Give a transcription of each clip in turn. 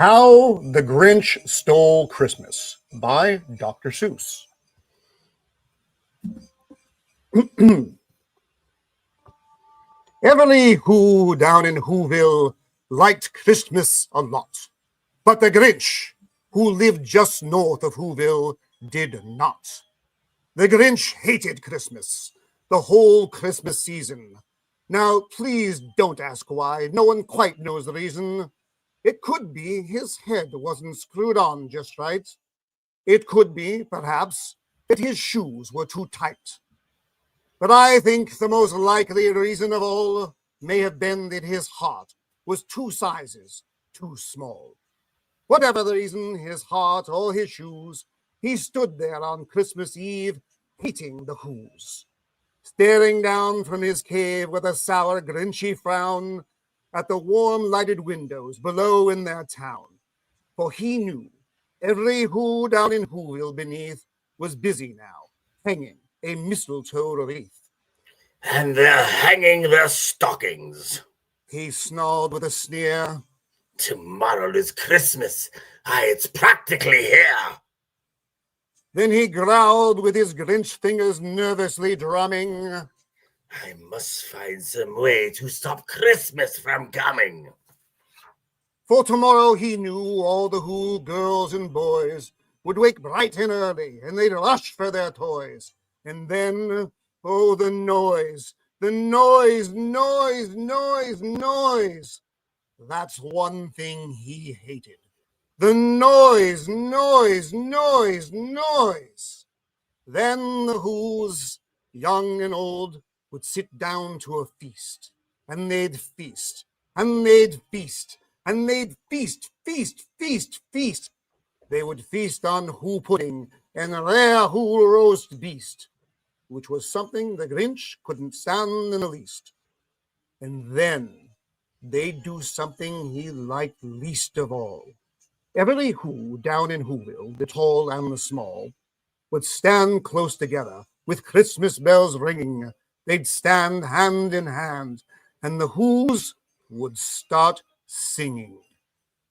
How the Grinch Stole Christmas by Dr. Seuss. Everly Who down in Whoville liked Christmas a lot, but the Grinch, who lived just north of Whoville, did not. The Grinch hated Christmas, the whole Christmas season. Now, please don't ask why. No one quite knows the reason. It could be his head wasn't screwed on just right. It could be, perhaps, that his shoes were too tight. But I think the most likely reason of all may have been that his heart was 2 sizes too small. Whatever the reason, his heart or his shoes, he stood there on Christmas Eve, hating the Whos, staring down from his cave with a sour, grinchy frown at the warm lighted windows below in their town. For he knew every Who down in Whoville beneath was busy now, hanging a mistletoe wreath. And they're hanging their stockings, he snarled with a sneer. Tomorrow is Christmas. It's practically here. Then he growled with his Grinch fingers nervously drumming. I must find some way to stop Christmas from coming. For tomorrow he knew all the Who girls and boys would wake bright and early, and they'd rush for their toys. And then, oh, the noise, noise. That's one thing he hated. The noise. Then the Whos, young and old, would sit down to a feast, and they'd feast, and they'd feast, and they'd feast. They would feast on Who pudding and rare Who roast beast, which was something the Grinch couldn't stand in the least. And then they'd do something he liked least of all. Every Who down in Whoville, the tall and the small, would stand close together with Christmas bells ringing. They'd stand hand in hand, and the Whos would start singing.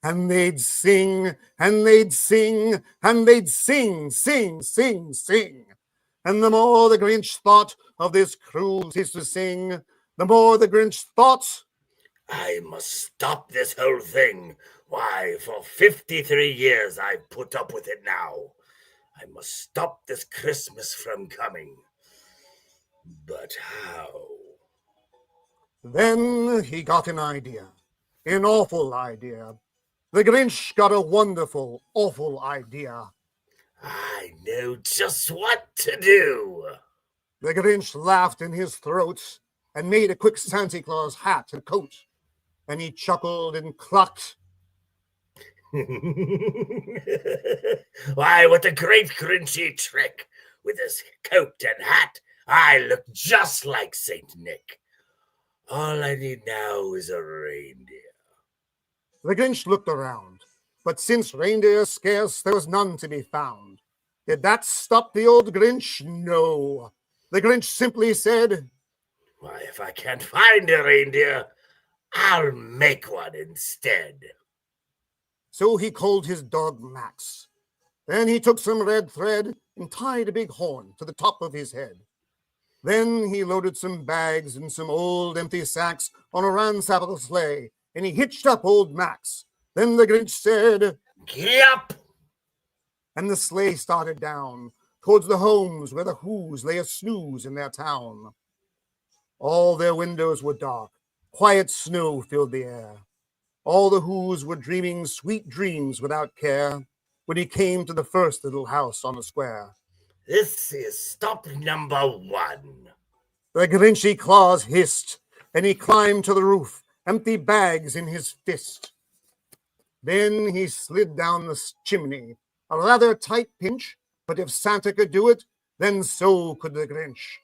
And they'd sing, and they'd sing, and they'd sing. And the more the Grinch thought of this cruelty to sing, the more the Grinch thought, I must stop this whole thing. Why, for 53 years I've put up with it now. I must stop this Christmas from coming. But how? Then he got an idea, an awful idea. The Grinch got a wonderful, awful idea. I know just what to do. The Grinch laughed in his throat and made a quick Santa Claus hat and coat. And he chuckled and clucked. Why, what a great Grinchy trick! With his coat and hat, I look just like Saint Nick. All I need now is a reindeer. The Grinch looked around, but since reindeer scarce, there was none to be found. Did that stop the old Grinch? No. The Grinch simply said, Why, if I can't find a reindeer, I'll make one instead. So he called his dog Max. Then he took some red thread and tied a big horn to the top of his head. Then he loaded some bags and some old empty sacks on a ransackable sleigh, and he hitched up old Max. Then the Grinch said, Giddy up! And the sleigh started down towards the homes where the Whos lay a snooze in their town. All their windows were dark. Quiet snow filled the air. All the Whos were dreaming sweet dreams without care when he came to the first little house on the square. This is stop number 1. The Grinchy claws hissed, and he climbed to the roof, empty bags in his fist. Then he slid down the chimney, a rather tight pinch, but if Santa could do it, then so could the Grinch.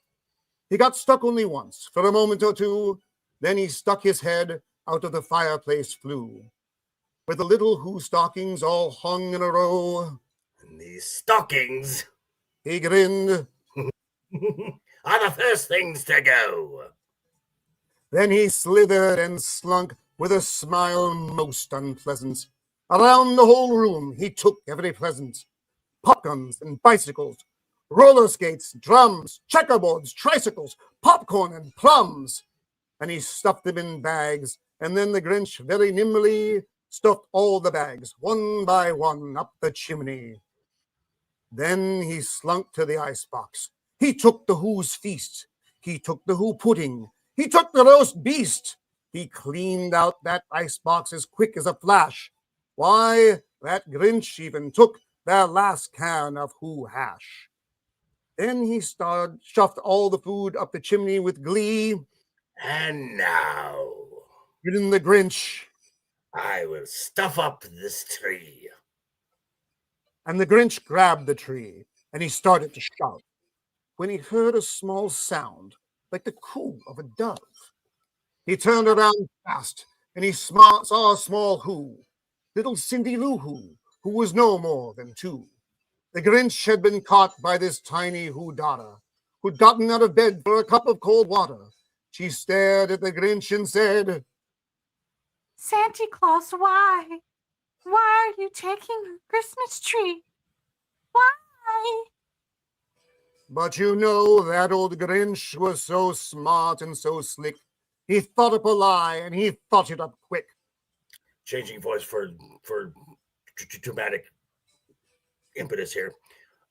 He got stuck only once, for a moment or two, then he stuck his head out of the fireplace flue, where the little Who stockings all hung in a row. And these stockings, he grinned, are the first things to go. Then he slithered and slunk with a smile most unpleasant Around the whole room he took every present. Popguns and bicycles, roller skates, drums, checkerboards, tricycles, popcorn and plums. And he stuffed them in bags, and then the Grinch very nimbly stuffed all the bags, one by one, up the chimney. Then he slunk to the icebox. He took the Who's feast. He took the Who pudding. He took the roast beast. He cleaned out that icebox as quick as a flash. Why, that Grinch even took their last can of Who hash. Then he shoved all the food up the chimney with glee. And now Grinned the Grinch. I will stuff up this tree. And the Grinch grabbed the tree, and he started to shout, when he heard a small sound like the coo of a dove. He turned around fast, and he saw a small Who, little Cindy Lou who was no more than 2. The Grinch had been caught by this tiny Who daughter, who'd gotten out of bed for a cup of cold water. She stared at the Grinch and said, Santa Claus, why? Why are you taking the Christmas tree? Why? But you know that old Grinch was so smart and so slick. He thought up a lie, and he thought it up quick. Changing voice for dramatic impetus here.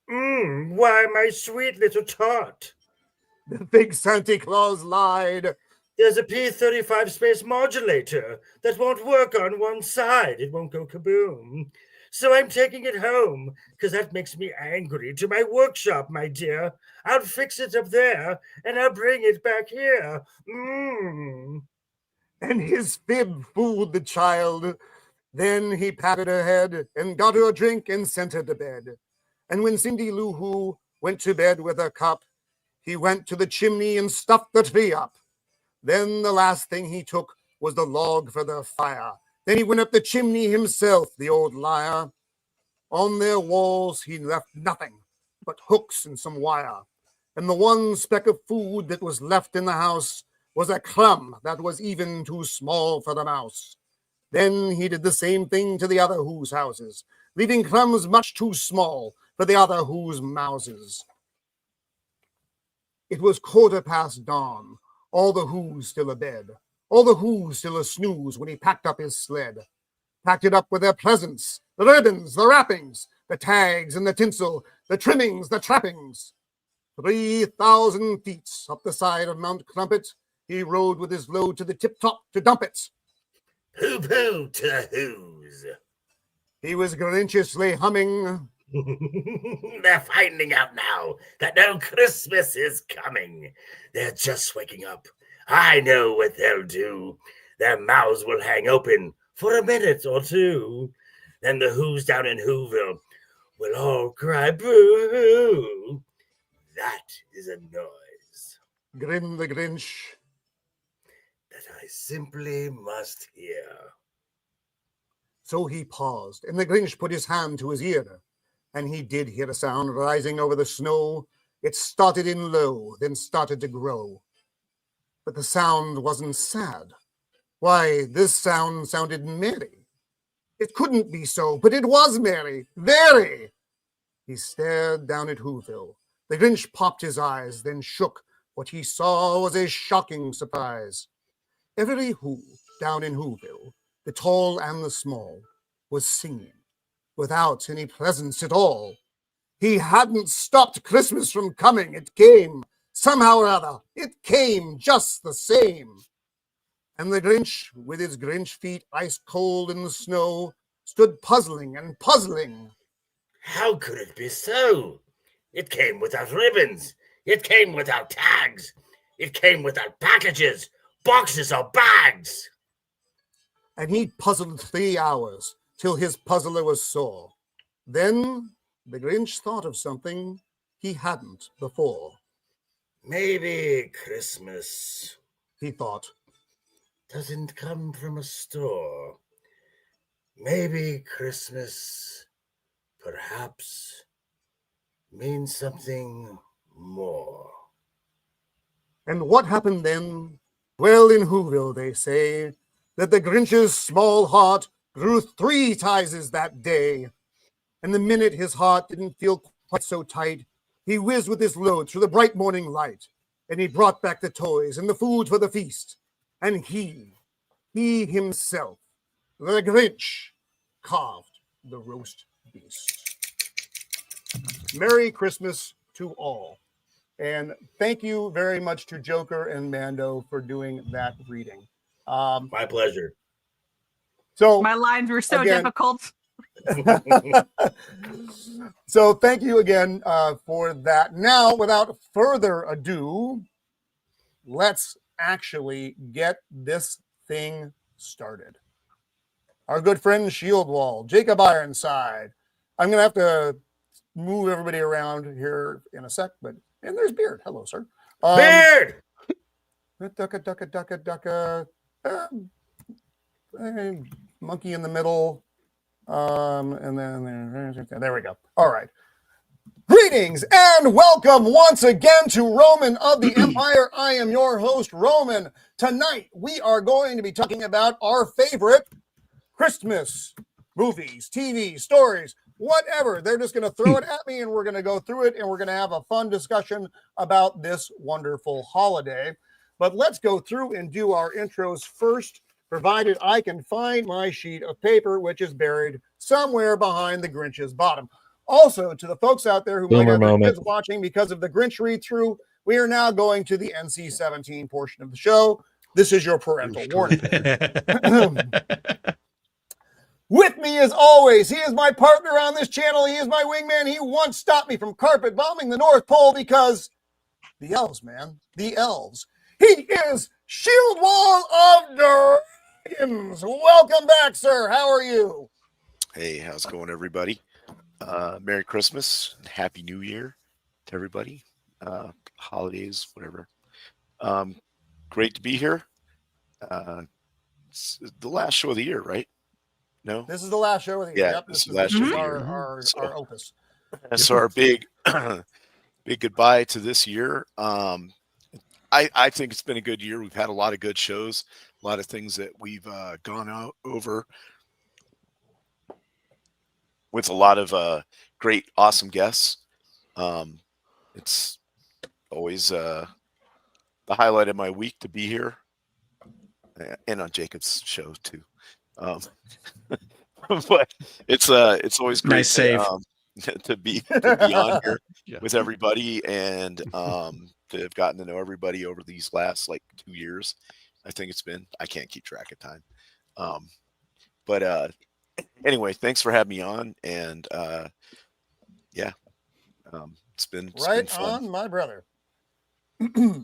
Why, my sweet little tot. The big Santa Claus lied. There's a P35 space modulator that won't work on one side. It won't go kaboom. So I'm taking it home, because that makes me angry, to my workshop, my dear. I'll fix it up there, and I'll bring it back here. And his fib fooled the child. Then he patted her head and got her a drink and sent her to bed. And when Cindy Lou Who went to bed with her cup, he went to the chimney and stuffed the tree up. Then the last thing he took was the log for the fire. Then he went up the chimney himself, the old liar. On their walls he left nothing but hooks and some wire. And the one speck of food that was left in the house was a crumb that was even too small for the mouse. Then he did the same thing to the other Who's houses, leaving crumbs much too small for the other Who's mouses. It was 1:15 dawn, all the Who's still abed, all the Who's still a snooze when he packed up his sled. Packed it up with their presents, the ribbons, the wrappings, the tags and the tinsel, the trimmings, the trappings. 3,000 feet up the side of Mount Crumpet, he rode with his load to the tip-top to dump it. Pooh-pooh to the Who's. He was grinchiously humming. They're finding out now that no Christmas is coming. They're just waking up. I know what they'll do. Their mouths will hang open for a minute or two. Then the Who's down in Whoville will all cry boo. That is a noise Grinned the Grinch. that I simply must hear. So he paused, and the Grinch put his hand to his ear, and he did hear a sound rising over the snow. It started in low, then started to grow. But the sound wasn't sad. Why, this sound sounded merry. It couldn't be so, but it was merry, very. He stared down at Whoville. The Grinch popped his eyes, then shook. What he saw was a shocking surprise. Every Who down in Whoville, the tall and the small, was singing, without any presents at all. He hadn't stopped Christmas from coming. It came, somehow or other. It came just the same. And the Grinch, with his Grinch feet ice cold in the snow, stood puzzling and puzzling. How could it be so? It came without ribbons. It came without tags. It came without packages, boxes, or bags. And he puzzled 3 hours, till his puzzler was sore. Then the Grinch thought of something he hadn't before. Maybe Christmas He thought, doesn't come from a store. Maybe Christmas perhaps means something more. and what happened then? Well, in Whoville they say that the Grinch's small heart grew 3 sizes that day. And the minute his heart didn't feel quite so tight, he whizzed with his load through the bright morning light, and he brought back the toys and the food for the feast. And he himself, the Grinch, carved the roast beast. Merry Christmas to all. And thank you very much to Joker and Mando for doing that reading. My pleasure. So My lines were so again, difficult. So thank you again for that. Now, without further ado, let's actually get this thing started. Our good friend Shieldwall, Jacob Ironside. I'm going to have to move everybody around here in a sec, and there's Beard. Hello, sir. Beard! Ducka. Monkey in the middle. And then there we go. All right. Greetings and welcome once again to Roman of the Empire. I am your host, Roman. Tonight, we are going to be talking about our favorite Christmas movies, TV, stories, whatever. They're just going to throw it at me and we're going to go through it and we're going to have a fun discussion about this wonderful holiday. But let's go through and do our intros first, provided I can find my sheet of paper, which is buried somewhere behind the Grinch's bottom. Also, to the folks out there who might have their kids watching because of the Grinch read-through, we are now going to the NC-17 portion of the show. This is your parental warning. With me, as always, he is my partner on this channel. He is my wingman. He once stopped me from carpet bombing the North Pole because the elves, man, the elves. He is Shieldwall of Dragons. Welcome back, sir. How are you? Hey, how's it going, everybody? Merry Christmas and Happy New Year to everybody. Holidays, whatever. Great to be here. It's the last show of the year, right? No? This is the last show of the year. Yeah, Yep, this is the last show of the year. Our opus. So our big goodbye to this year. I think it's been a good year. We've had a lot of good shows, a lot of things that we've gone out over with a lot of great, awesome guests. It's always the highlight of my week to be here, and on Jacob's show too. But it's always great nice save. To be on here with everybody and to have gotten to know everybody over these last 2 years. I think it's been, I can't keep track of time. But anyway, thanks for having me on. And it's been on, my brother. He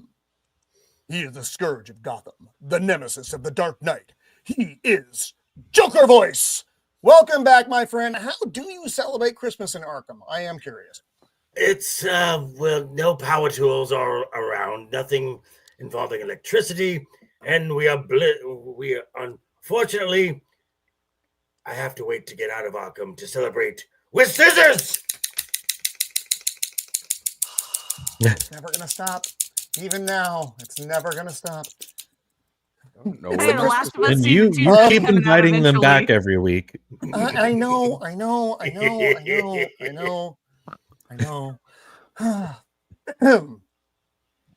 is the scourge of Gotham, the nemesis of the Dark Knight. He is Joker Voice. Welcome back, my friend. How do you celebrate Christmas in Arkham? I am curious. It's, no power tools are around, nothing involving electricity, and we are unfortunately, I have to wait to get out of Arkham to celebrate with scissors! It's never going to stop. Even now, it's never going to stop. No, Hey, The Last of Us and season you 2 is keep coming out inviting them back eventually. every week. I know.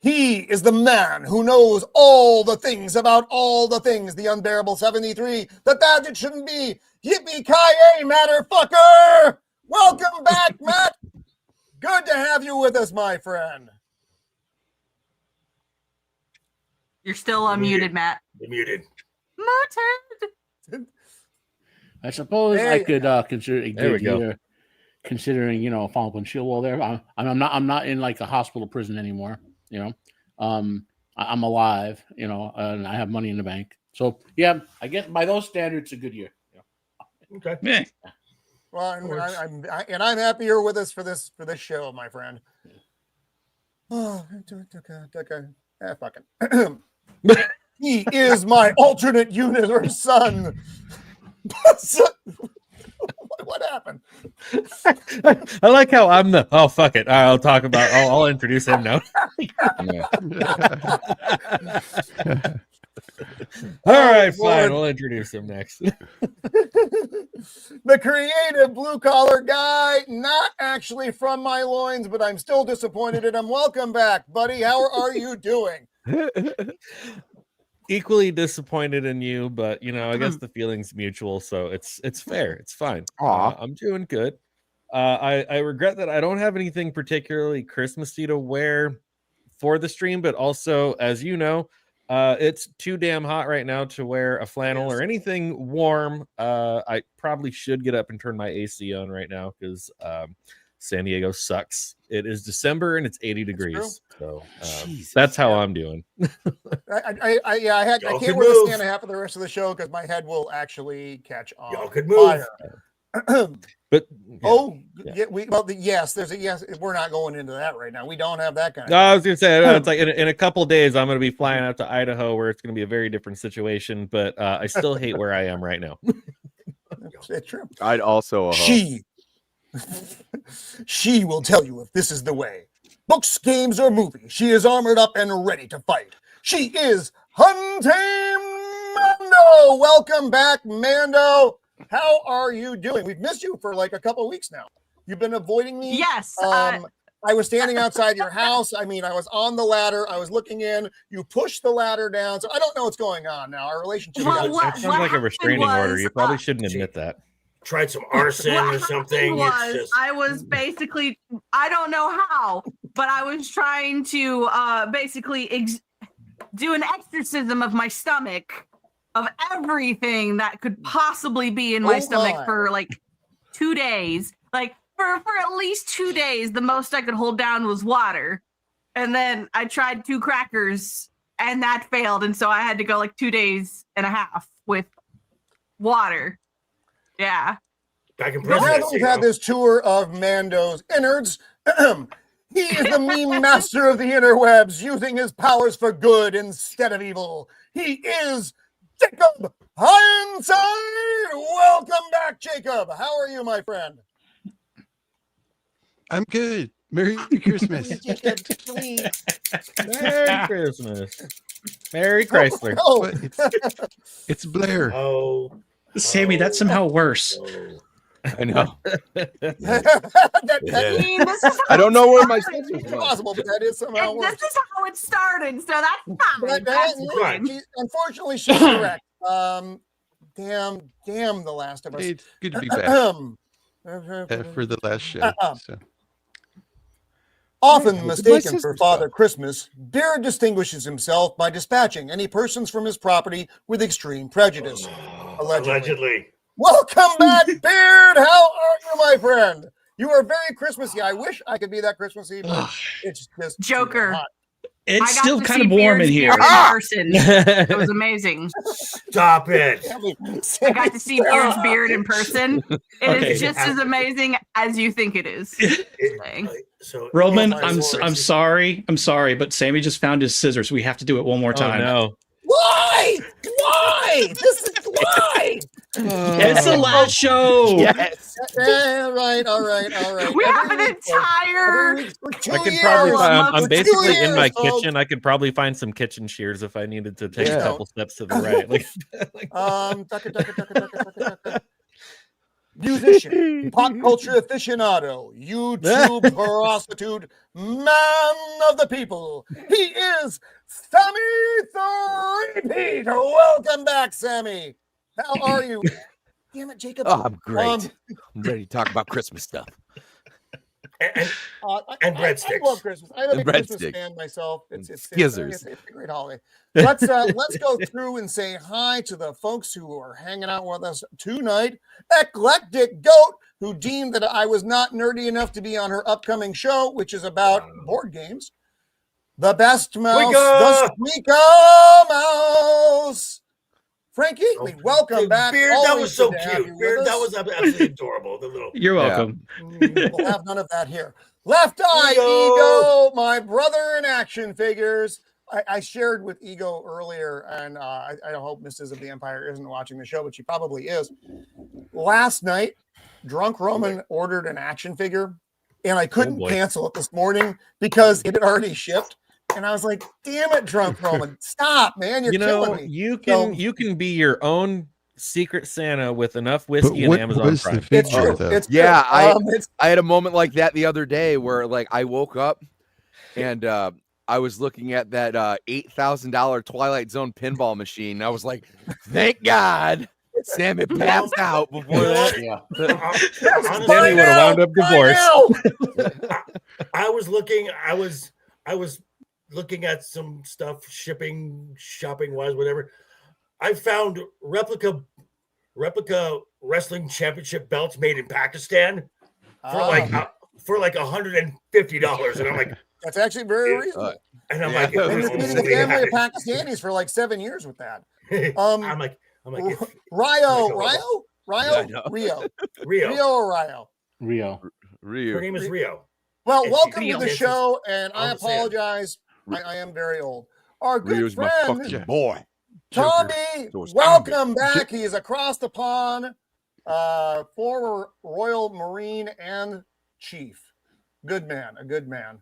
He is the man who knows all the things about all the things. The unbearable 73. That it shouldn't be. Yippee-ki-yay, matterfucker! Welcome back, Matt. Good to have you with us, my friend. You're still unmuted, Matt. You're muted. Muted. I suppose There I you could consider it a There we good go. year, considering following up on Shieldwall there. I'm not in a hospital prison anymore. I'm alive. And I have money in the bank. So yeah, I guess by those standards, a good year. Okay. Yeah. Well, I'm happy you're with us for this show, my friend. Oh, okay. Fuck it. He is my alternate universe son. What happened? I like how I'm the fuck it. I'll introduce him now. All right, fine. We'll introduce him next. The creative blue-collar guy, not actually from my loins, but I'm still disappointed in him. Welcome back, buddy. How are you doing? Equally disappointed in you, but I guess the feeling's mutual, so it's fair. It's fine. I'm doing good. I regret that I don't have anything particularly Christmassy to wear for the stream, but also, as you know, it's too damn hot right now to wear a flannel or anything warm. I probably should get up and turn my AC on right now because San Diego sucks. It is December and it's 80 degrees. So that's how I'm doing. I can't wear the Santa hat for the rest of the show because my head will actually catch on. Y'all could move. But yes, there's a yes. We're not going into that right now. We don't have that kind of. No, I was gonna say it's like in a couple days I'm gonna be flying out to Idaho where it's gonna be a very different situation. But I still hate where I am right now. It's true. I'd also she will tell you if this is the way. Books, games, or movies. She is armored up and ready to fight. She is Untamed Mando. Welcome back, Mando. How are you doing? We've missed you for like a couple of weeks now. You've been avoiding me. Yes. I was standing outside your house. I mean, I was on the ladder. I was looking in. You pushed the ladder down. So I don't know what's going on now. Our relationship. That sounds like a restraining order. You probably shouldn't admit that. Tried some arson or something. I was basically, I don't know how, but I was trying to basically do an exorcism of my stomach, of everything that could possibly be in my stomach for like 2 days. Like for at least 2 days, the most I could hold down was water. And then I tried 2 crackers and that failed. And so I had to go like 2.5 days with water. Yeah. Back in Now that we've had this tour of Mando's innards, he is the meme master of the interwebs, using his powers for good instead of evil. He is Jacob Ironside. Welcome back, Jacob. How are you, my friend? I'm good. Merry Christmas. Merry Christmas. Merry Chrysler. Oh. It's Blair. Sammy, that's somehow worse. I know. I don't know where my sense is possible, but that is somehow worse. This is how it started, so that's fine. Unfortunately, she's correct. Damn, The Last of Us. It's good to be back for the last show. So. Often mistaken for Father Christmas, Beard distinguishes himself by dispatching any persons from his property with extreme prejudice. Allegedly. Welcome back, Beard. How are you, my friend? You are very Christmassy. I wish I could be that Christmassy, but it's just Joker. It's still kind of warm in here. In person. It was amazing. Stop it. I got to see Beard's beard in person. It is just as amazing as you think it is. Roman, I'm sorry. I'm sorry, but Sammy just found his scissors. We have to do it one more time. Oh, no. Why? This is why. It's the last show. Yes. All right. We have an entire. I could probably. I'm basically in my kitchen. I could probably find some kitchen shears if I needed to take a couple steps to the right. Musician, pop culture aficionado, YouTube prostitute, man of the people. He is Sammy 3Pete. Welcome back, Sammy. How are you? Damn it, Jacob. Oh, I'm great. I'm ready to talk about Christmas stuff. And breadsticks. I love Christmas. I'm a Christmas fan myself. It's a great holiday. Let's go through and say hi to the folks who are hanging out with us tonight. Eclectic Goat, who deemed that I was not nerdy enough to be on her upcoming show, which is about board games. The Best Mouse, the Squeaker Mouse. Frank Eatley, welcome back. Beard, that was so cute. Beard, that was absolutely adorable. The little. You're welcome. We'll have none of that here. Left Eye Ego, my brother in action figures. I shared with Ego earlier, and I hope Mrs. of the Empire isn't watching the show, but she probably is. Last night, Drunk Roman ordered an action figure, and I couldn't cancel it this morning because it had already shipped. And I was like, damn it, Drunk Roman. Stop, man. You're killing me. You can be your own Secret Santa with enough whiskey and what Amazon was Prime. the figure, It's true. though? It's Yeah, true. I had a moment like that the other day where like I woke up and I was looking at that $8,000 Twilight Zone pinball machine. And I was like, thank God Sammy passed out before that. Yeah. Sammy would have wound up divorced. I was looking at some stuff, shopping wise, whatever. I found replica wrestling championship belts made in Pakistan for like $150, and I'm like, that's actually very reasonable. and I'm Yeah. like, Been if the only family of had- Pakistanis for like 7 years with that. I'm like, if Rio, know. Rio Rio, or Rio. Rio. her name is Rio. Well, And welcome she- to the Rio. show, and I I'm saying. apologize. I am very old. Our good Rio's my friend fucking boy. Tommy, So it's welcome back. He is across the pond, former Royal Marine and Chief. Good man, a good man.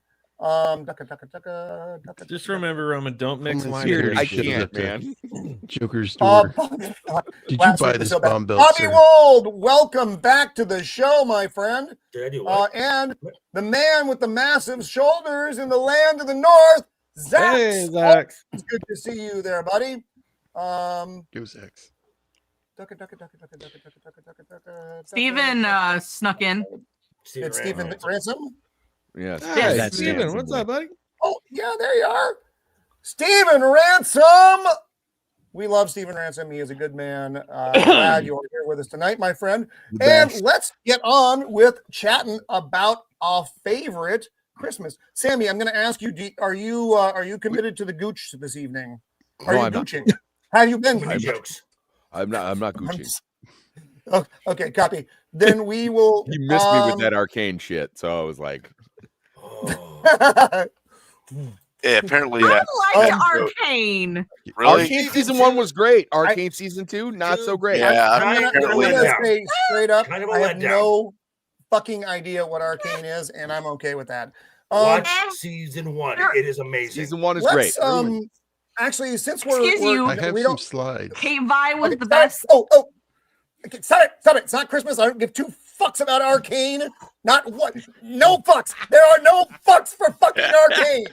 Just remember, Roman, don't mix wine. Here, and I should beer. have can't, looked man. Joker's door. Did you buy this bomb belt, Bobby sir? Wold, welcome back to the show, my friend. Did I do what? And the man with the massive shoulders in the land of the north, Zach. Hey, Zach. It's good to see you there, buddy. Go Zax. Steven snuck in. It's Stephen Ransom. Yes. Hey, That's Steven, Steven. what's up, buddy? Oh, yeah, there you are. Stephen Ransom. We love Stephen Ransom. He is a good man. Glad you're here with us tonight, my friend. And let's get on with chatting about our favorite Christmas. Sammy, I'm going to ask you: are you committed to the gooch this evening? Are No, you I'm not. gooching? Have you been? Many jokes. I'm not Gucci. Oh, okay, copy. Then we will. You missed me with that arcane shit, so I was like, Oh. Yeah, apparently. I like Um, Arcane. Really? Arcane season 1 was great. Arcane season 2, not so great. Yeah, I'm apparently gonna that. say straight up, Kind of a I have letdown. no fucking idea what Arcane is, and I'm okay with that. Watch season 1. It is amazing. Season 1 is Let's great. actually, since we're Excuse you. I have we some don't. slides. Kate Vi was Okay, the stop it. best. Oh, okay, stop it. It's not Christmas. I don't give two fucks about Arcane. Not what? No fucks. There are no fucks for fucking Arcane.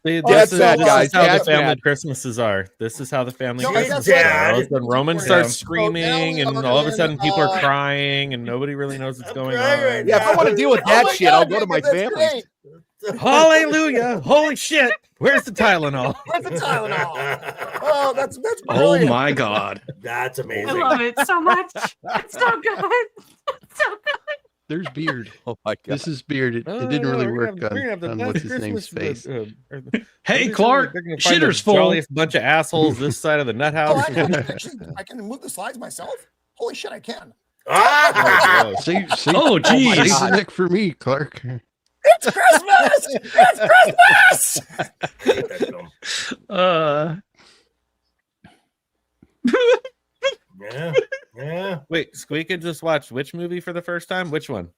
See, That's this is, bad, this guys. is how the That's family bad. Christmases are. This is how the family No, I Christmases guess are. what- When Roman Yeah. starts So screaming, now we and are all of a in, sudden people are crying, and nobody really knows what's I'm going crying on. right Yeah, if I want to deal with Oh that my shit, God, I'll go to my that's family. great. Hallelujah! Holy shit! Where's the Tylenol? Where's the Tylenol? Oh, that's Oh brilliant. my god. That's I amazing. love it so much. It's so good. It's so good. There's Beard. Oh my god. This is Beard. It Oh, didn't no, really we're work gonna have the on best what's his name's Christmas, face. Hey, Clark, they're gonna find shitter's the full. jolliest bunch of assholes this side of the nut Oh, house. I can move the slides myself. Holy shit, I can. Ah! Save Oh, geez. save the neck for me, Clark. It's Christmas. It's Christmas. I hate that film. Yeah. Wait, Squeaka just watched which movie for the first time? Which one?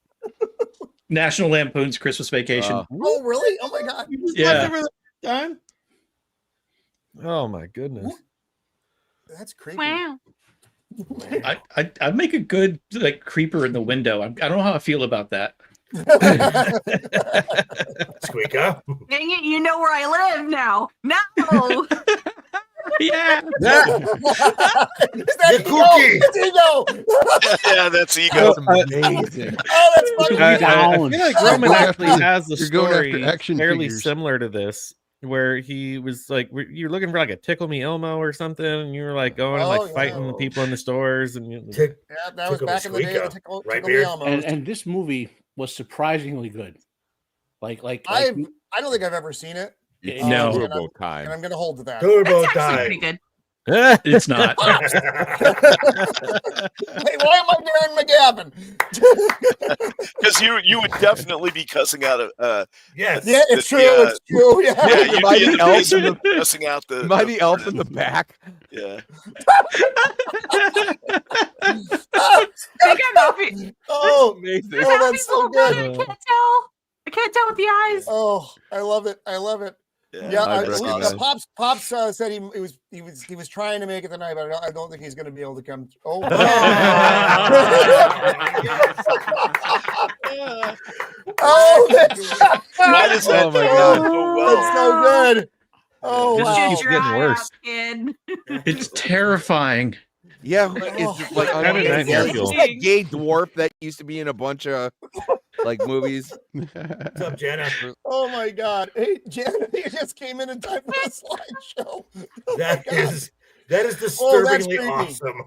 National Lampoon's Christmas Vacation. Oh, really? Oh my God. Yeah. Oh my goodness! That's creepy. Wow. I'd make a good like creeper in the window. I don't know how I feel about that. Squeaka. Dang it, you know where I live now. No. Yeah. Is that The ego? cookie. It's ego. Yeah, that's ego. Amazing. Oh, that's funny. I feel like Roman You're going actually after- has the you're going after story action fairly figures. similar to this, where he was like, you're looking for like a Tickle Me Elmo or something, and you were like going and Oh, like fighting the yeah. people in the stores, and you, Tick- Yeah, that was Tickle back in the day. Squeaka. The tickle, Right, tickle me Beard? Elmo. And this movie was surprisingly good. Like I don't think I've ever seen it, No. Turbo and time. I'm going to hold to that. Turbo That's actually time. pretty good. It's not. Hey, why am I Darren McGavin? Because you would definitely be cussing out Yes. Yeah, it's true. Yeah. It's true. Yeah. yeah, you'd Am I be in the the elf basement in the- cussing out the Am I the elf in the back? yeah. I got Alfie. Oh, Amazing. oh, that's so good. I can't tell. I can't tell with the eyes. Oh, I love it. I love it. Pops said he was trying to make it tonight, but I don't think he's going to be able to come. Oh, why does that? Oh my God, that's so good. Oh, Just wow. shoot your getting eye worse. out, kid. It's terrifying. Yeah, is it like Kind of nightmare fuel. that gay dwarf that used to be in a bunch of like movies? What's up, Jenna? Oh my God! Hey, Janet, you just came in time for a slideshow. That is disturbingly creepy. awesome.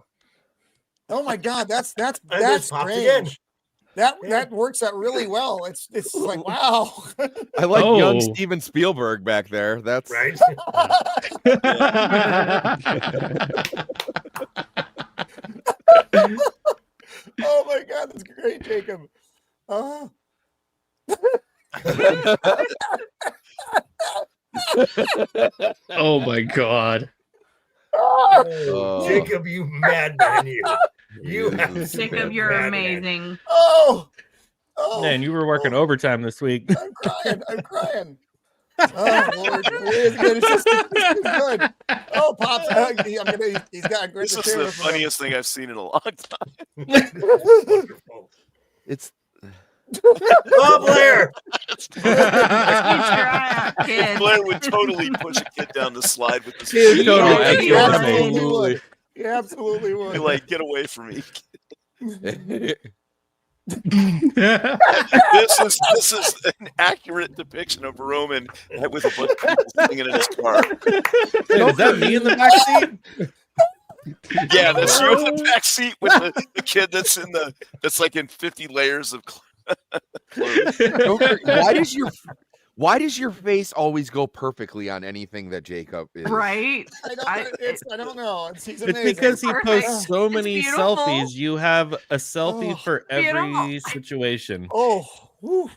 Oh my God, that's And then popped again. strange. That works out really well. It's like wow. I like young Oh. Steven Spielberg back there. That's Right? Oh my God, that's great, Jacob. Oh my God. Jacob, you madman, you. You have Jacob, you're amazing. Oh, Man, you were working overtime this week. I'm crying. Oh Lord, it's good. Oh, Pops, he's got a great. This is the funniest thing I've seen in a long time. it's Oh, Blair! Keep your eye out, kid. Blair would totally push a kid down the slide with his Dude, feet. totally. He absolutely would. He absolutely would. Be like, get away from me. This is an accurate depiction of Roman with a bunch of people singing in his car. Wait, is that me in the back seat? Yeah, that's you in the back seat with the kid that's like in 50 layers of clothes. Why does your face always go perfectly on anything that Jacob is? Right? I don't know. He's It's amazing. because he Perfect. posts so It's many beautiful. selfies. You have a selfie for every Beautiful. situation. Oh, whew.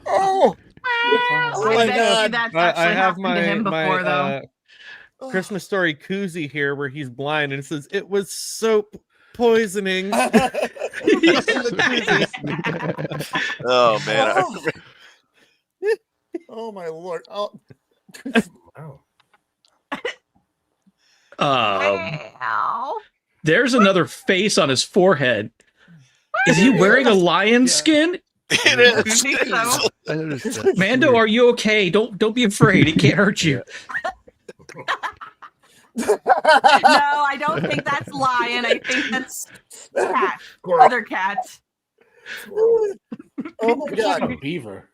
Oh, I my bet God. you that's I actually have happened to him before, though. Christmas story koozie here where he's blind and it says it was soap poisoning. Oh man, Oh my Lord. Oh. Wow. Wow. There's another face on his forehead. Is he wearing a lion skin? it I is. think so. I noticed that. Mando, are you okay? Don't be afraid. He can't hurt you. No, I don't think that's lion. I think that's cat. Other cat. Oh my God. a beaver.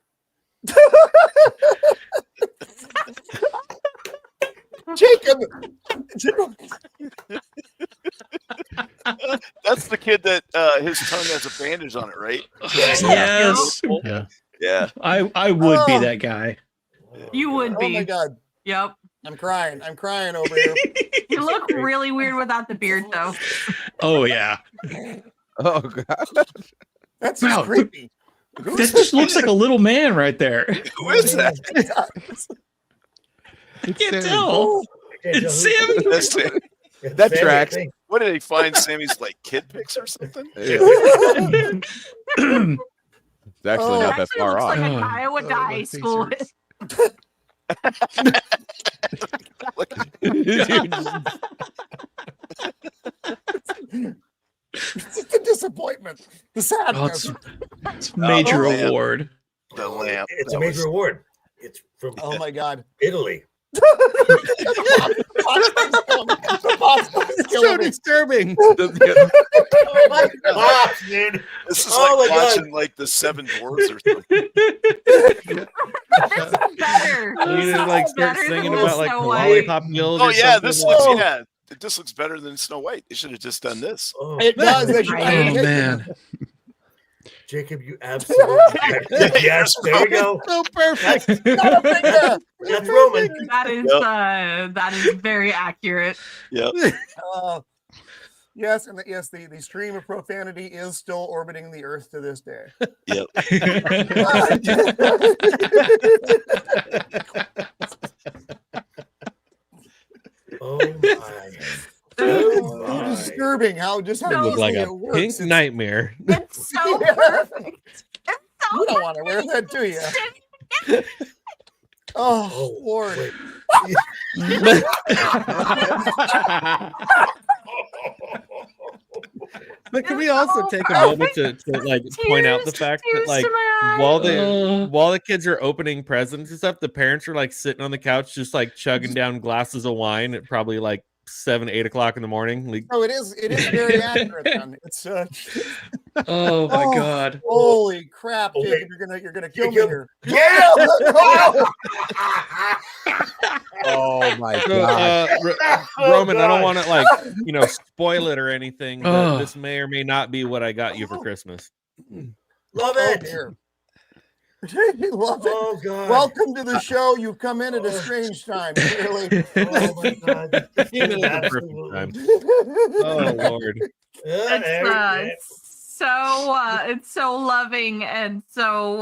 Jacob. That's the kid that his tongue has a bandage on it, right? Yes. Yeah. Yeah. I would be that guy. You would be. Oh my God. Yep. I'm crying over here. You look really weird without the beard, though. Oh yeah. Oh God. That's Wow. creepy. This just looks like a little man right there. Who is that? I can't tell. It's Sammy. That's it. That tracks. What did he find? Sammy's like kid pics or something? It's actually not that Actually far looks off. like an Iowa High School. It's just a disappointment. The sadness. It's major Oh, man. award. The lamp. It's That a major was- award. It's from Oh my God. Italy. It's so disturbing. Oh my God, dude. This is Oh like my God. watching like the Seven Dwarfs or something. Better. You need to like start Better singing than about like Snow the White. lollipop guild. Oh or yeah, something. this looks Whoa. this looks better than Snow White. They should have just done this. Oh, It does. They should Oh Right. man. Jacob, you absolutely. Yes, there you go. So perfect. That's Roman. That is very accurate. Yep. Yes, and yes, the stream of profanity is still orbiting the Earth to this day. Yep. Oh my. So disturbing how It looked like easily a it works. pink nightmare. It's so Yeah. perfect. It's so You don't want to wear that, do you? Oh, Lord. wait. But can we also take a moment to like point out the fact that like while the kids are opening presents and stuff, the parents are like sitting on the couch just like chugging down glasses of wine at probably like 7, 8 o'clock in the morning. Like, Oh, it is very accurate then. It's Oh my God. Holy crap, Oh, Jacob, wait. you're gonna kill me here. Yeah. Oh my so, god. Roman, I don't God. want to like spoil it or anything, but this may or may not be what I got you for Christmas. Love Oh it. dear. Love it. Oh God. Welcome to the show. You've come in at a strange time. Really. Oh my God. Came in at the perfect time. Oh Lord. It's so loving and so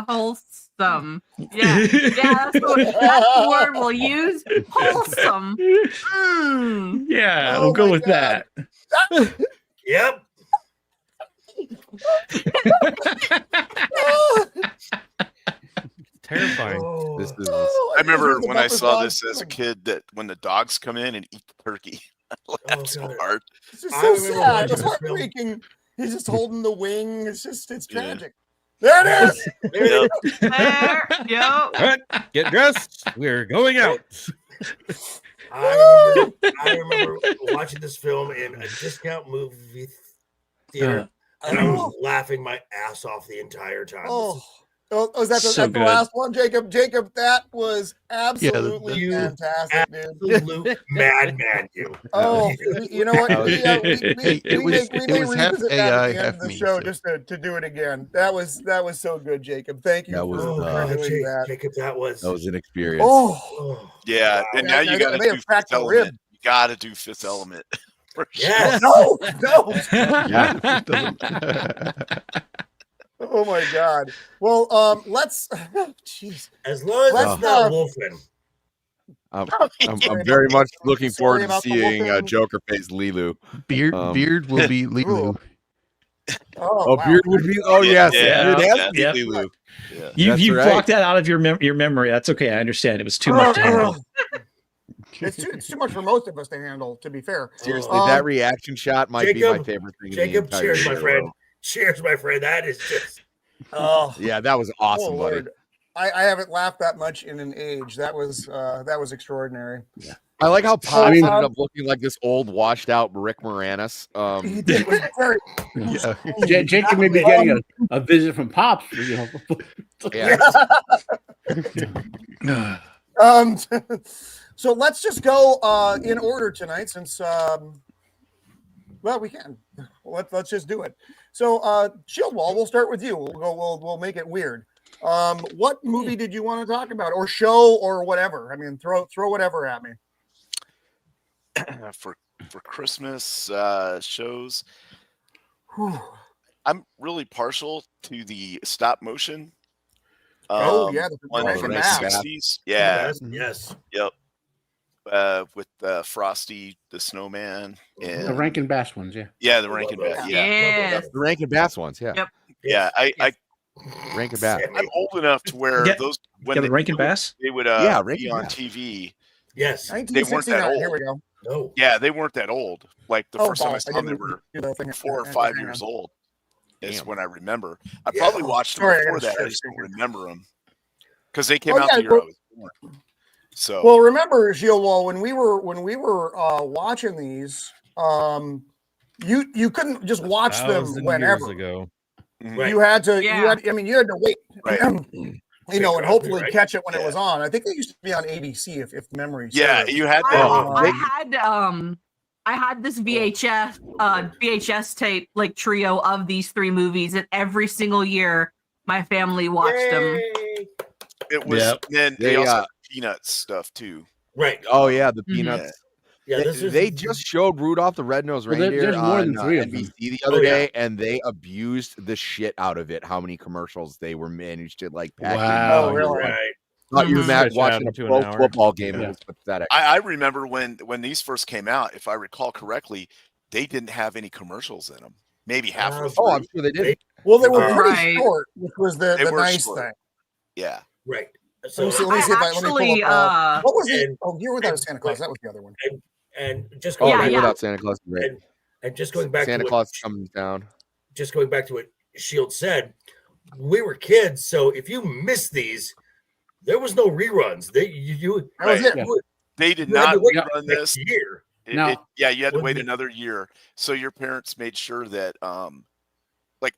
wholesome. Yeah, that's the word we'll use. Wholesome. Mm. Yeah, Oh we'll go my with God. that. Yep. Terrifying. Oh. This is I remember when I saw this as a kid that when the dogs come in and eat the turkey, I laughed so God. hard. It's just I so remember sad. watching It's this film. heartbreaking. He's just holding the wing. It's Yeah. tragic. There it is. Yep. There, yep. All right, get dressed. We're going out. I remember watching this film in a discount movie theater, and I was laughing my ass off the entire time. Was that So the good. last one, Jacob? Jacob, that was absolutely you fantastic, dude. Absolute madman, you. Oh, you know what? It was may half revisit that AI, at the end half of the me, show so. just to do it again. That was so good, Jacob. Thank you That was, for doing that. Jacob, that was an experience. Oh, Yeah, and now you got to may do have cracked Fifth a rib. Element. You got to do Fifth Element. For sure. yes. No. Oh my God. Well, let's. Jeez. As long as Let's, it's not wolfing. I'm very much looking forward to about the seeing wolfing. Joker face Lilu. Beard will be Lilu. Oh, wow. Beard would be. Oh yes, Yeah. Beard has Yeah. to be Yep. Lilu. You That's right. blocked that out of your memory. That's okay. I understand. It was too much to handle. It's too much for most of us to handle, to be fair. Seriously, that reaction shot might be my favorite thing. Jacob, in the entire cheers, my year. friend. Cheers, my friend. That is just. Oh, Yeah, that was awesome, buddy. Lord. I haven't laughed that much in an age. That was extraordinary. Yeah. I like how Pops I mean, ended up looking like this old, washed out Rick Moranis. It was very. Yeah. Jacob may be getting a visit from Pops. You know. Yeah. So let's just go in order tonight, since well, we can. Let's just do it. So Shieldwall, we'll start with you. We'll make it weird. What movie did you want to talk about, or show, or whatever? I mean, throw whatever at me. For Christmas shows, I'm really partial to the stop motion. Oh yeah, the one Rankin from the Bass. 60s. Yeah. Yes. Yep. With Frosty the Snowman and The Rankin Bass ones, yeah. yeah, the Rankin Bass. Yeah. Yes. The Rankin Bass ones, yeah. Yep. Yeah. I Rankin Bass. I'm old enough to where Yeah. those Yeah, the Rankin Bass? they would Yeah, be Rankin on Bass. TV. Yes. They weren't 1969. that Here old. we go. No. Yeah, they weren't that old. Like the first time I balls. saw them, they didn't were do the thing. 4 or 5 years old. Is when I remember. I Yeah. probably watched them Sorry, I before gotta that. I stretch just don't here. remember them because they came Oh, out yeah, the year I was born. So Well, remember, Shieldwall, when we were watching these, you couldn't just watch them 1,000 whenever. years ago. Right. You had to. Yeah. You had to wait. Right. And hopefully Right. catch it when it Yeah. was on. I think they used to be on ABC, if memory yeah, serves. you had I had this VHS tape like trio of these three movies, and every single year my family watched them. Yay. it was. Yep. Then they They, also had Peanuts stuff too. Right. Oh yeah, the Mhm. Peanuts. Yeah. This is. They just showed Rudolph the Red-Nosed Well, there- Reindeer there's more than on three of them. NBC the other Oh, yeah. day, and they abused the shit out of it. How many commercials they were managed to like pack in. Wow. Oh, really? Right. thought you were mad Stretch out watching a into an pro hour. football game. Yeah. It was pathetic. I remember when these first came out, if I recall correctly, they didn't have any commercials in them. Maybe halfway through. Oh, I'm sure they did. Well, they were Uh, pretty Right. short, which was the They were nice short. thing. Yeah. Right. Let So me see. Let me see if let me actually, pull up. What was it? and- Oh, Year Without Santa Claus. That was the other one. and just Oh, going Yeah, back Year yeah. Without Santa Claus is great. and just going back Santa to Claus comes down. just going back to what Shield said, we were kids, so if you missed these, there was no reruns. That was it. you- They did you had not to wait run next this. year. Now- Yeah, you had to When wait the- another year. So your parents made sure that like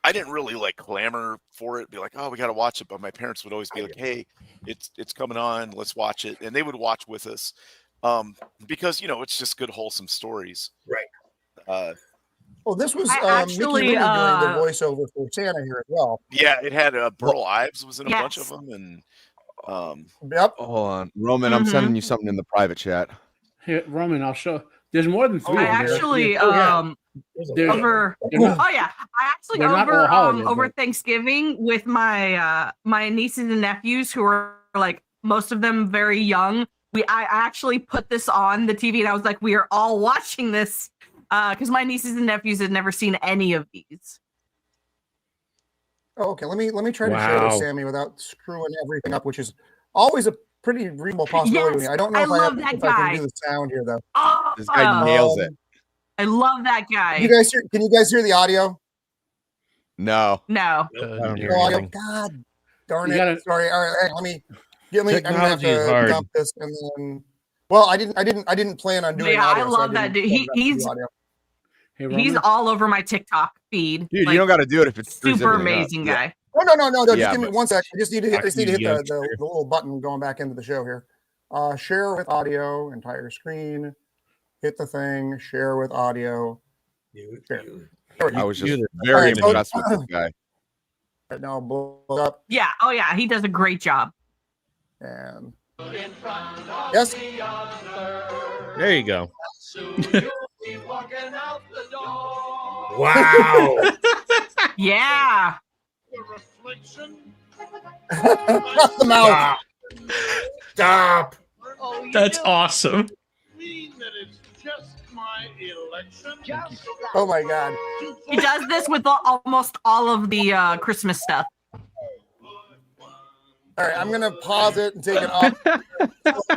I didn't really like clamor for it, be like, oh, we gotta watch it. But my parents would always be like, hey, it's coming on, let's watch it. And they would watch with us. Because it's just good, wholesome stories. Right. Well, this was I Mickey actually, Rooney doing the voiceover for Santa here as well. Yeah, it had Burl Ives was in a bunch of Yes. them, and Yep. Hold on, Roman. I'm Mhm. sending you something in the private chat. Here, Roman, I'll show. There's more than three. I of them. actually Oh, yeah. There's a There's- lot of them. over They're not- oh yeah, I actually They're not all over holidays, over but- Thanksgiving with my my nieces and nephews who are like most of them very young. I actually put this on the TV and I was like, we are all watching this because my nieces and nephews had never seen any of these. Oh, okay. Let me try to show Wow. this, Sammy, without screwing everything up, which is always a pretty reasonable possibility. Yes, I don't know I if love I that if I can guy. do the sound here though. Oh, This guy nails it. I love that guy. You guys hear? Can you guys hear the audio? No. No. I don't hear No audio. anything. God darn You it! gotta- Sorry. All right. Hang on, I'm gonna have Technology is to hard. dump this and then. Well, I didn't plan on doing Yeah, I audio. so love that didn't dude. set it up to do He's audio. Hey, Roman. he's all over my TikTok feed. Dude, Like, you don't got to do it if it's screws super everything up. amazing Yeah. guy. No. Just Yeah, give me but- 1 sec. I just need to hit the youngster. little button going back into the show here. Share with audio, entire screen. Hit the thing. Share with audio. There we go. I was just You're very Alright, so- impressed with this guy. Right now, blow it up Yeah. Oh yeah, he does a great job. and yes. There you go. Wow. Yeah. Across the mouth. Stop. That's awesome. Oh my god. He does this with almost all of the Christmas stuff. All right, I'm gonna pause it and take it off. I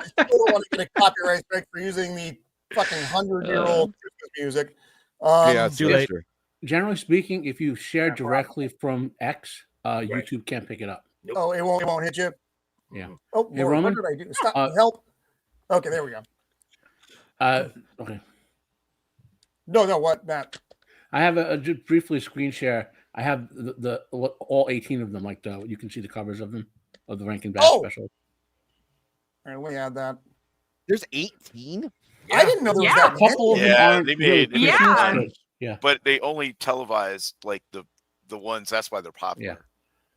still don't want to get a copyright strike for using the fucking 100-year-old Christmas music. Yeah, it's too late. true. Generally speaking, if you share directly from X, YouTube can't pick it up. Oh, it won't hit you. Yeah. Oh, Hey, Lord, Roman? what did I do? Stop! Uh, Help! Okay, there we go. Okay. No, what, Matt? I have just briefly screen share. I have the all 18 of them. Like you can see the covers of them of the Rankin Bass special. All right, let me add that. There's 18? I didn't know there was Yeah. that A couple of many. them Yeah, aren't they really made- Christmas, Yeah. but- yeah. but they only televised like the ones. That's why they're popular.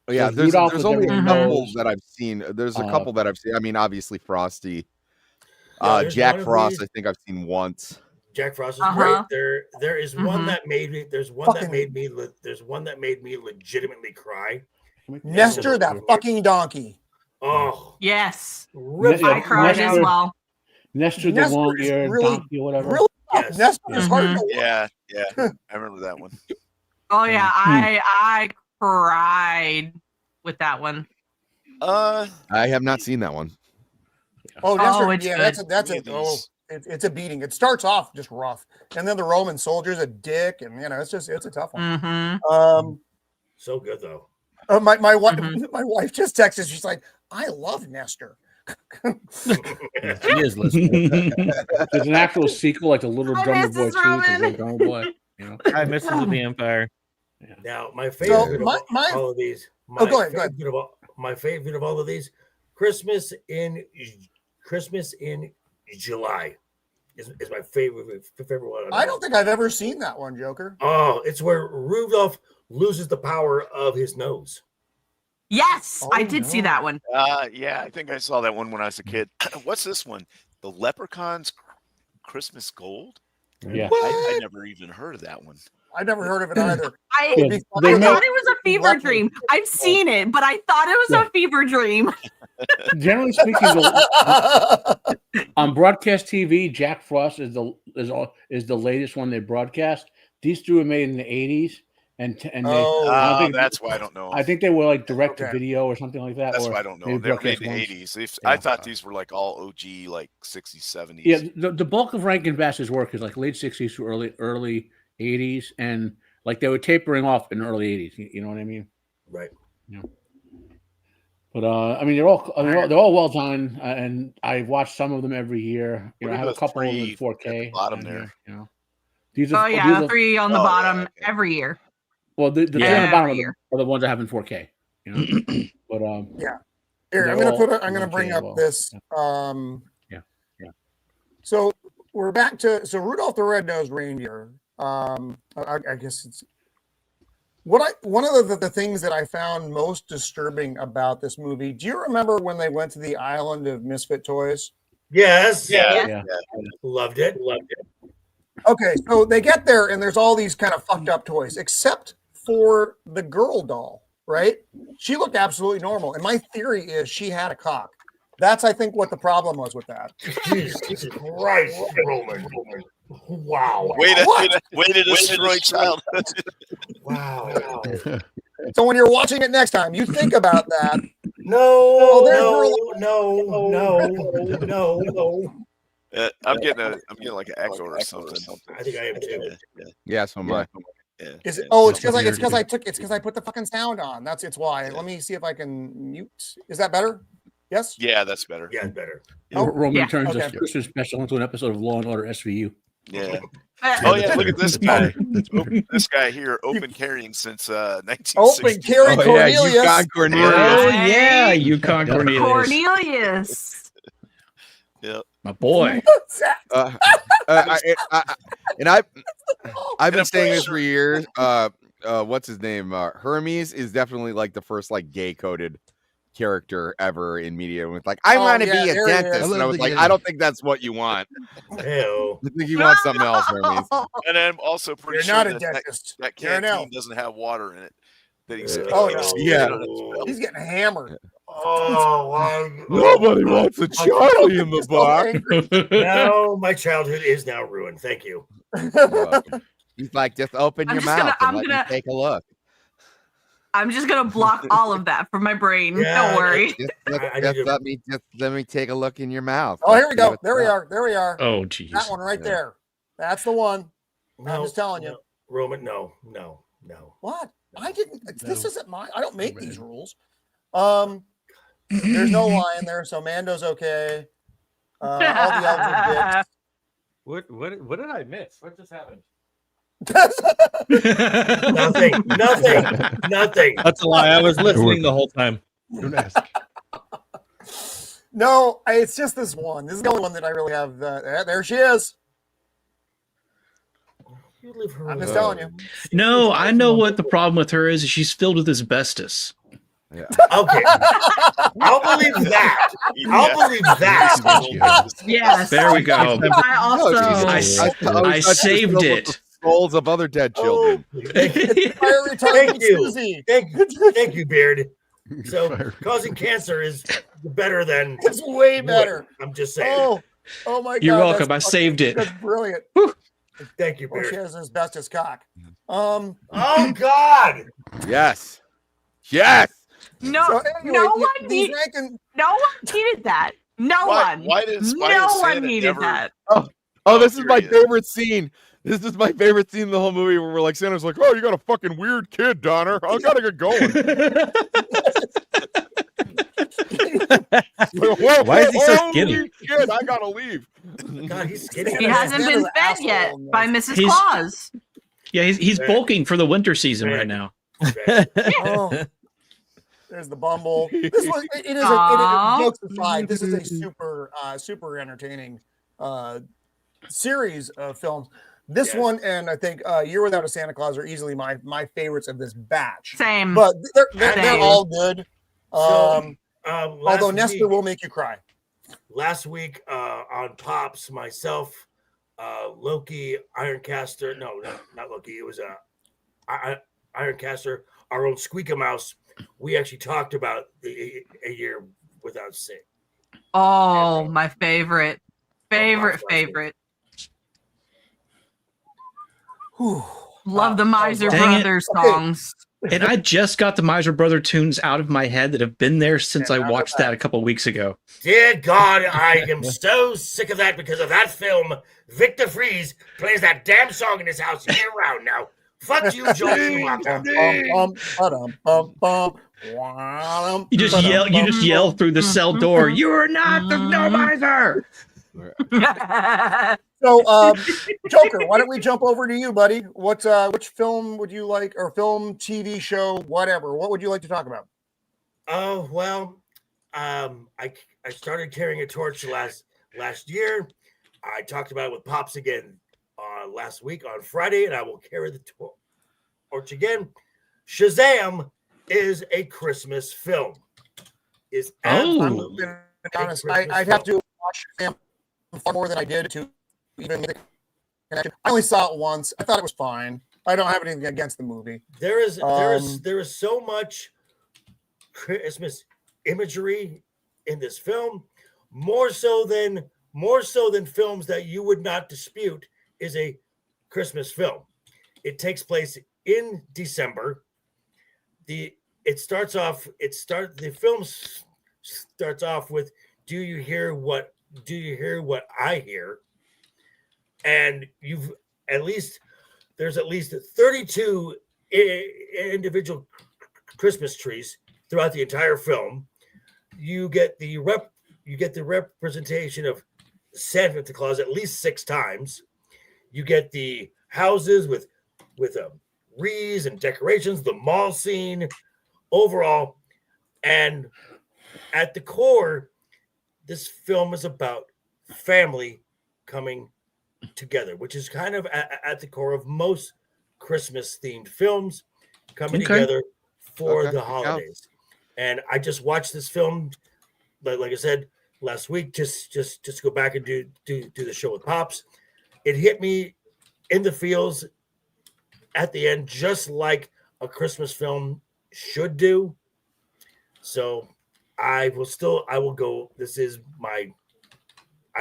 Oh, yeah, There's Rudolph there's with only a everyone couple knows. that I've seen. There's a Uh, couple that I've seen. I mean, obviously Frosty. Yeah, there's Jack one of Frost, these- I think I've seen once. Jack Frost is Uh-huh. great. There is one Mhm. that made me. There's one Fucking- that made me. There's one that made me legitimately cry. Nestor, that fucking donkey. Oh, Yes. really? Yeah, I cried as Nestor- well. Nestor the Nestor is long-eared really- donkey or whatever. Really? Yes. Nestor is hard to watch. Yeah, I remember that one. Oh yeah, I cried with that one. I have not seen that one. Oh, Nestor, it's yeah, good. that's Any it. of Oh, these. it's a beating. It starts off just rough, and then the Roman soldier's a dick, and it's a tough one. Mm-hmm. So good though. My wife Mhm. my wife just texted. She's like, I love Nestor. He is listening. There's an actual sequel, like the Little Hi, Drummer Boy Mrs. 2. 'cause Roman. they're Drummer Boy. You know. Hi, Mrs. of the Empire. Now, my favorite my- of all of these. Oh, go ahead, go ahead. My favorite of all of these. Christmas in July is my favorite one. I don't think I've ever seen that one, Joker. Oh, it's where Rudolph loses the power of his nose. Yes, I Oh, did see no. that one. Yeah, I think I saw that one when I was a kid. What's this one? The Leprechaun's Christmas Gold? Yeah. I never even heard of that one. I never heard of it either. I Yeah, thought they it made- was a fever dream. I've seen it, but I thought it was a fever dream. Generally speaking, on broadcast TV, Jack Frost is the latest one they broadcast. These two were made in the 80s, and I don't think that's why I don't know. I think they were like direct to video or something like that. That's or why I don't know. maybe They were made broadcast in the ones. 80s. I thought these were like all OG, like 60s, 70s. Yeah, the bulk of Rankin Bass's work is like late 60s to early 80s, and like they were tapering off in the early 80s. You know what I mean? Right. Yeah. But I mean, they're all well done, and I watch some of them every year. You know, I have a couple of them in 4K. Bottom down there. here, you know, these are The 3 on the bottom every year. Well, the 3 on the bottom are the ones I have in 4K. You know, but yeah. Here, I'm gonna bring up this. Yeah. So we're back to Rudolph the Red-Nosed Reindeer. I guess it's one of the things that I found most disturbing about this movie. Do you remember when they went to the island of misfit toys? Yes. Yeah. Loved it. Okay, so they get there and there's all these kind of fucked up toys, except for the girl doll, right? She looked absolutely normal. And my theory is she had a cock. That's, I think, what the problem was with that. Jesus Christ, Roman. Wow. Way to destroy childhood. Wow. So when you're watching it next time, you think about that. No. I'm getting like an echo or something. I think I am too. Yeah, so am I. Yeah. Is it? Oh, it's because I put the fucking sound on. It's why. Let me see if I can mute. Is that better? Yes. Yeah, that's better. Yeah, better. Roman turns a Christmas special into an episode of Law and Order SVU. Yeah. Oh yeah, look at this guy. This guy here, open carrying since 1960. Open carrying Cornelius. Yukon Cornelius. Oh yeah, Yukon Cornelius. Cornelius. Yeah. My boy. And I've been saying this for years. What's his name? Hermes is definitely like the first like gay coded character ever in media. With like, I want to be a dentist, and I was like, I don't think that's what you want. Ew. I think you want something else, Hermes. And I'm also pretty You're sure not a that dentist. that You're canteen doesn't have water in it. That he's Oh, no. Yeah. He's getting hammered. Oh, wow. Nobody wants a Charlie in the box. No, my childhood is now ruined. Thank you. He's like, just open your mouth and let me take a look. I'm just gonna block all of that from my brain. Yeah, Don't worry. Let me take a look in your mouth. Oh, here we go. There we are. There we are. Oh, geez. That one right there. That's the one. I'm just telling you. Roman, no. What? I didn't. This isn't mine. I don't make these rules. There's no lion there, so Mando's okay. All the elves are dicks. What did I miss? What just happened? Nothing. That's a lie. I was listening the whole time. Don't ask. No, it's just this one. This is the only one that I really have. There she is. I'm just telling you. No, I know what the problem with her is. She's filled with asbestos. Yeah. Okay. I'll believe that. Yes. There we go. I also. I saved it. Souls of other dead children. Thank you, Beard. So causing cancer is better than. It's way better. I'm just saying. Oh my God. You're welcome. I saved it. That's brilliant. Thank you, Beard. She has asbestos cock. Oh God. Yes. No, So anyway, no one needed that. No one needed that. Oh, this is my favorite scene. This is my favorite scene in the whole movie where like Santa's like, "Oh, you got a fucking weird kid, Donner. I gotta get going." Why is he so skinny? Kid, I gotta leave. God, he's skinny. He hasn't been fed yet by Mrs. Claus. Yeah, he's bulking for the winter season right now. Oh. There's the Bumble. This was it is jokes aside, this is a super entertaining series of films. This one and I think Year Without a Santa Claus are easily my favorites of this batch. Same. But they're all good. Although Nestor will make you cry. Last week on Pops, myself, Loki, Ironcaster. No, not Loki. It was Ironcaster, our own Squeaker Mouse. We actually talked about a year without saying. Oh, my favorite. Favorite. Love the Miser Brothers songs. And I just got the Miser Brother tunes out of my head that have been there since I watched that a couple weeks ago. Dear God, I am so sick of that because of that film. Victor Fries plays that damn song in his house year round now. Fuck you, Joel Schumacher. You just yell through the cell door. You are not the no miser. So, Joker, why don't we jump over to you, buddy? What which film would you like, or film, TV show, whatever? What would you like to talk about? Oh well, I started carrying a torch last year. I talked about it with Pops again last week on Friday, and I will carry the torch again. Shazam is a Christmas film. Absolutely honest. I'd have to watch Shazam far more than I did to even make the connection. I only saw it once. I thought it was fine. I don't have anything against the movie. There is so much Christmas imagery in this film, more so than films that you would not dispute is a Christmas film. It takes place in December. The film starts off with do you hear what I hear? And there's at least 32 individual Christmas trees throughout the entire film. You get the representation of Santa Claus at least 6 times. You get the houses with wreaths and decorations, the mall scene overall, and at the core, this film is about family coming together, which is kind of at the core of most Christmas-themed films coming together for the holidays. And I just watched this film, like I said last week, just go back and do the show with Pops. It hit me in the feels at the end, just like a Christmas film should do. So I will go. I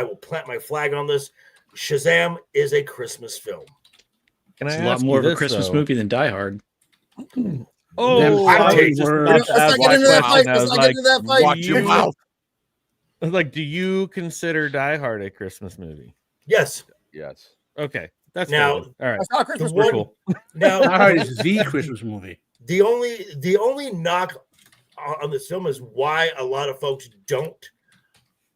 will plant my flag on this. Shazam is a Christmas film. It's a lot more of a Christmas movie than Die Hard. Oh, let's not get into that fight. Watch your mouth. I was like, do you consider Die Hard a Christmas movie? Yes. Okay, that's now. good. All right, that's not a Christmas movie. Cool. Now, Die Hard is the Christmas movie. The only knock on this film is why a lot of folks don't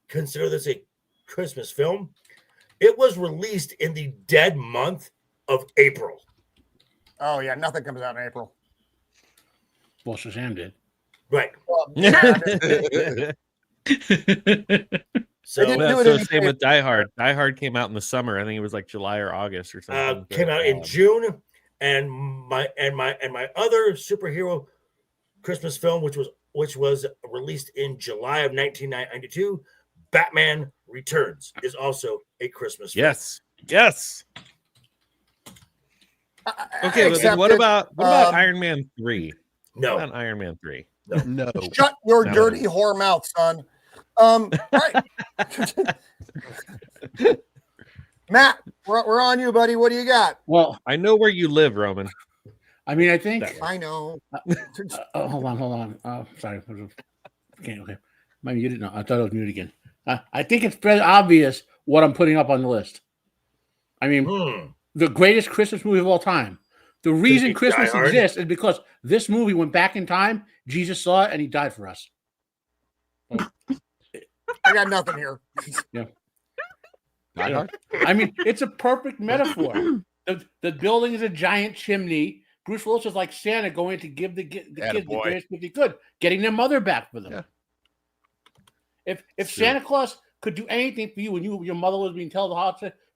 consider this a Christmas film. It was released in the dead month of April. Oh yeah, nothing comes out in April. Well, Shazam did. Right. Well, So same with Die Hard. Die Hard came out in the summer. I think it was like July or August or something. Came out in June, and my other superhero Christmas film, which was released in July of 1992, Batman Returns, is also a Christmas film. Yes. Okay, but then what about Iron Man 3? No. Not Iron Man 3. No. Shut your dirty whore mouth, son. Right. Matt, we're on you, buddy. What do you got? Well, I know where you live, Roman. I mean, I think I know. Hold on. Sorry. Okay. Am I muted? No, I thought I was muted again. I think it's very obvious what I'm putting up on the list. I mean, the greatest Christmas movie of all time. The reason Christmas exists is because this movie went back in time. Jesus saw it and he died for us. I got nothing here. Yeah. I mean, it's a perfect metaphor. The building is a giant chimney. Bruce Willis is like Santa going to give the kids the greatest gift he could, getting their mother back for them. Yeah. If Santa Claus could do anything for you when your mother was being held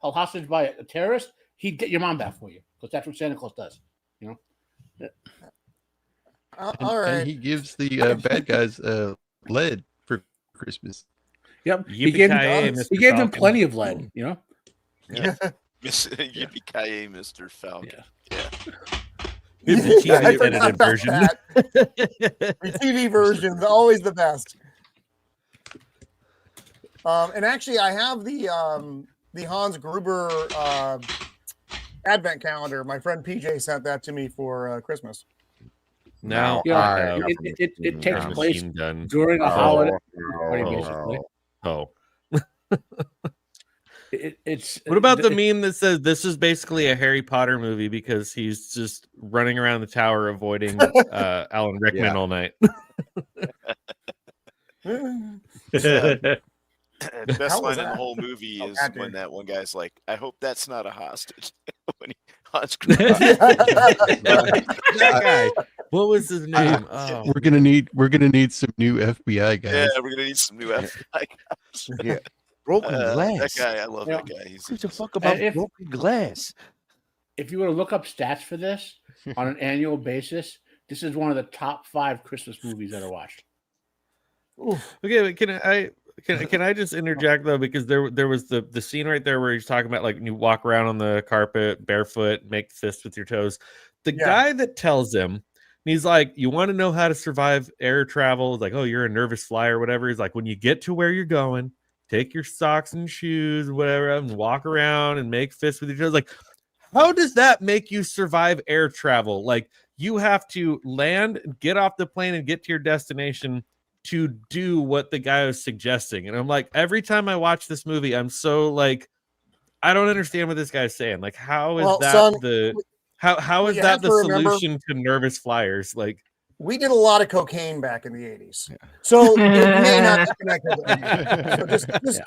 hostage by a terrorist, he'd get your mom back for you because that's what Santa Claus does. You know. Yeah. All right. And he gives the bad guys lead for Christmas. Yep. He gave them plenty of lead. You know. Yippee-ki-yay, Mr. Falcon. Yeah. The I TV forgot edited about version. that. The TV version is always the best. And actually, I have the Hans Gruber advent calendar. My friend PJ sent that to me for Christmas. Now Yeah, it takes place during a holiday. Basically. It's what about the meme that says this is basically a Harry Potter movie because he's just running around the tower avoiding Alan Rickman all night? The best line in the whole movie is when that one guy's like, "I hope that's not a hostage." When he that guy. What was his name? We're gonna need some new FBI guys. Yeah, we're gonna need some new FBI guys. Yeah. Broken glass. That guy, I love that guy. Who the fuck about broken glass? If you were to look up stats for this on an annual basis, this is one of the top 5 Christmas movies that are watched. Okay, can I just interject though, because there was the scene right there where he's talking about like you walk around on the carpet barefoot, make fists with your toes. The guy that tells him, he's like, you want to know how to survive air travel? It's like, oh, you're a nervous flyer or whatever. He's like, when you get to where you're going, take your socks and shoes, whatever, and walk around and make fists with your toes. Like, how does that make you survive air travel? Like, you have to land, get off the plane, and get to your destination to do what the guy was suggesting. And I'm like, every time I watch this movie, I'm so like, I don't understand what this guy's saying. Like, how is how is that the solution to nervous flyers? Like, we did a lot of cocaine back in the 80s. So it may not be connected to anything. So just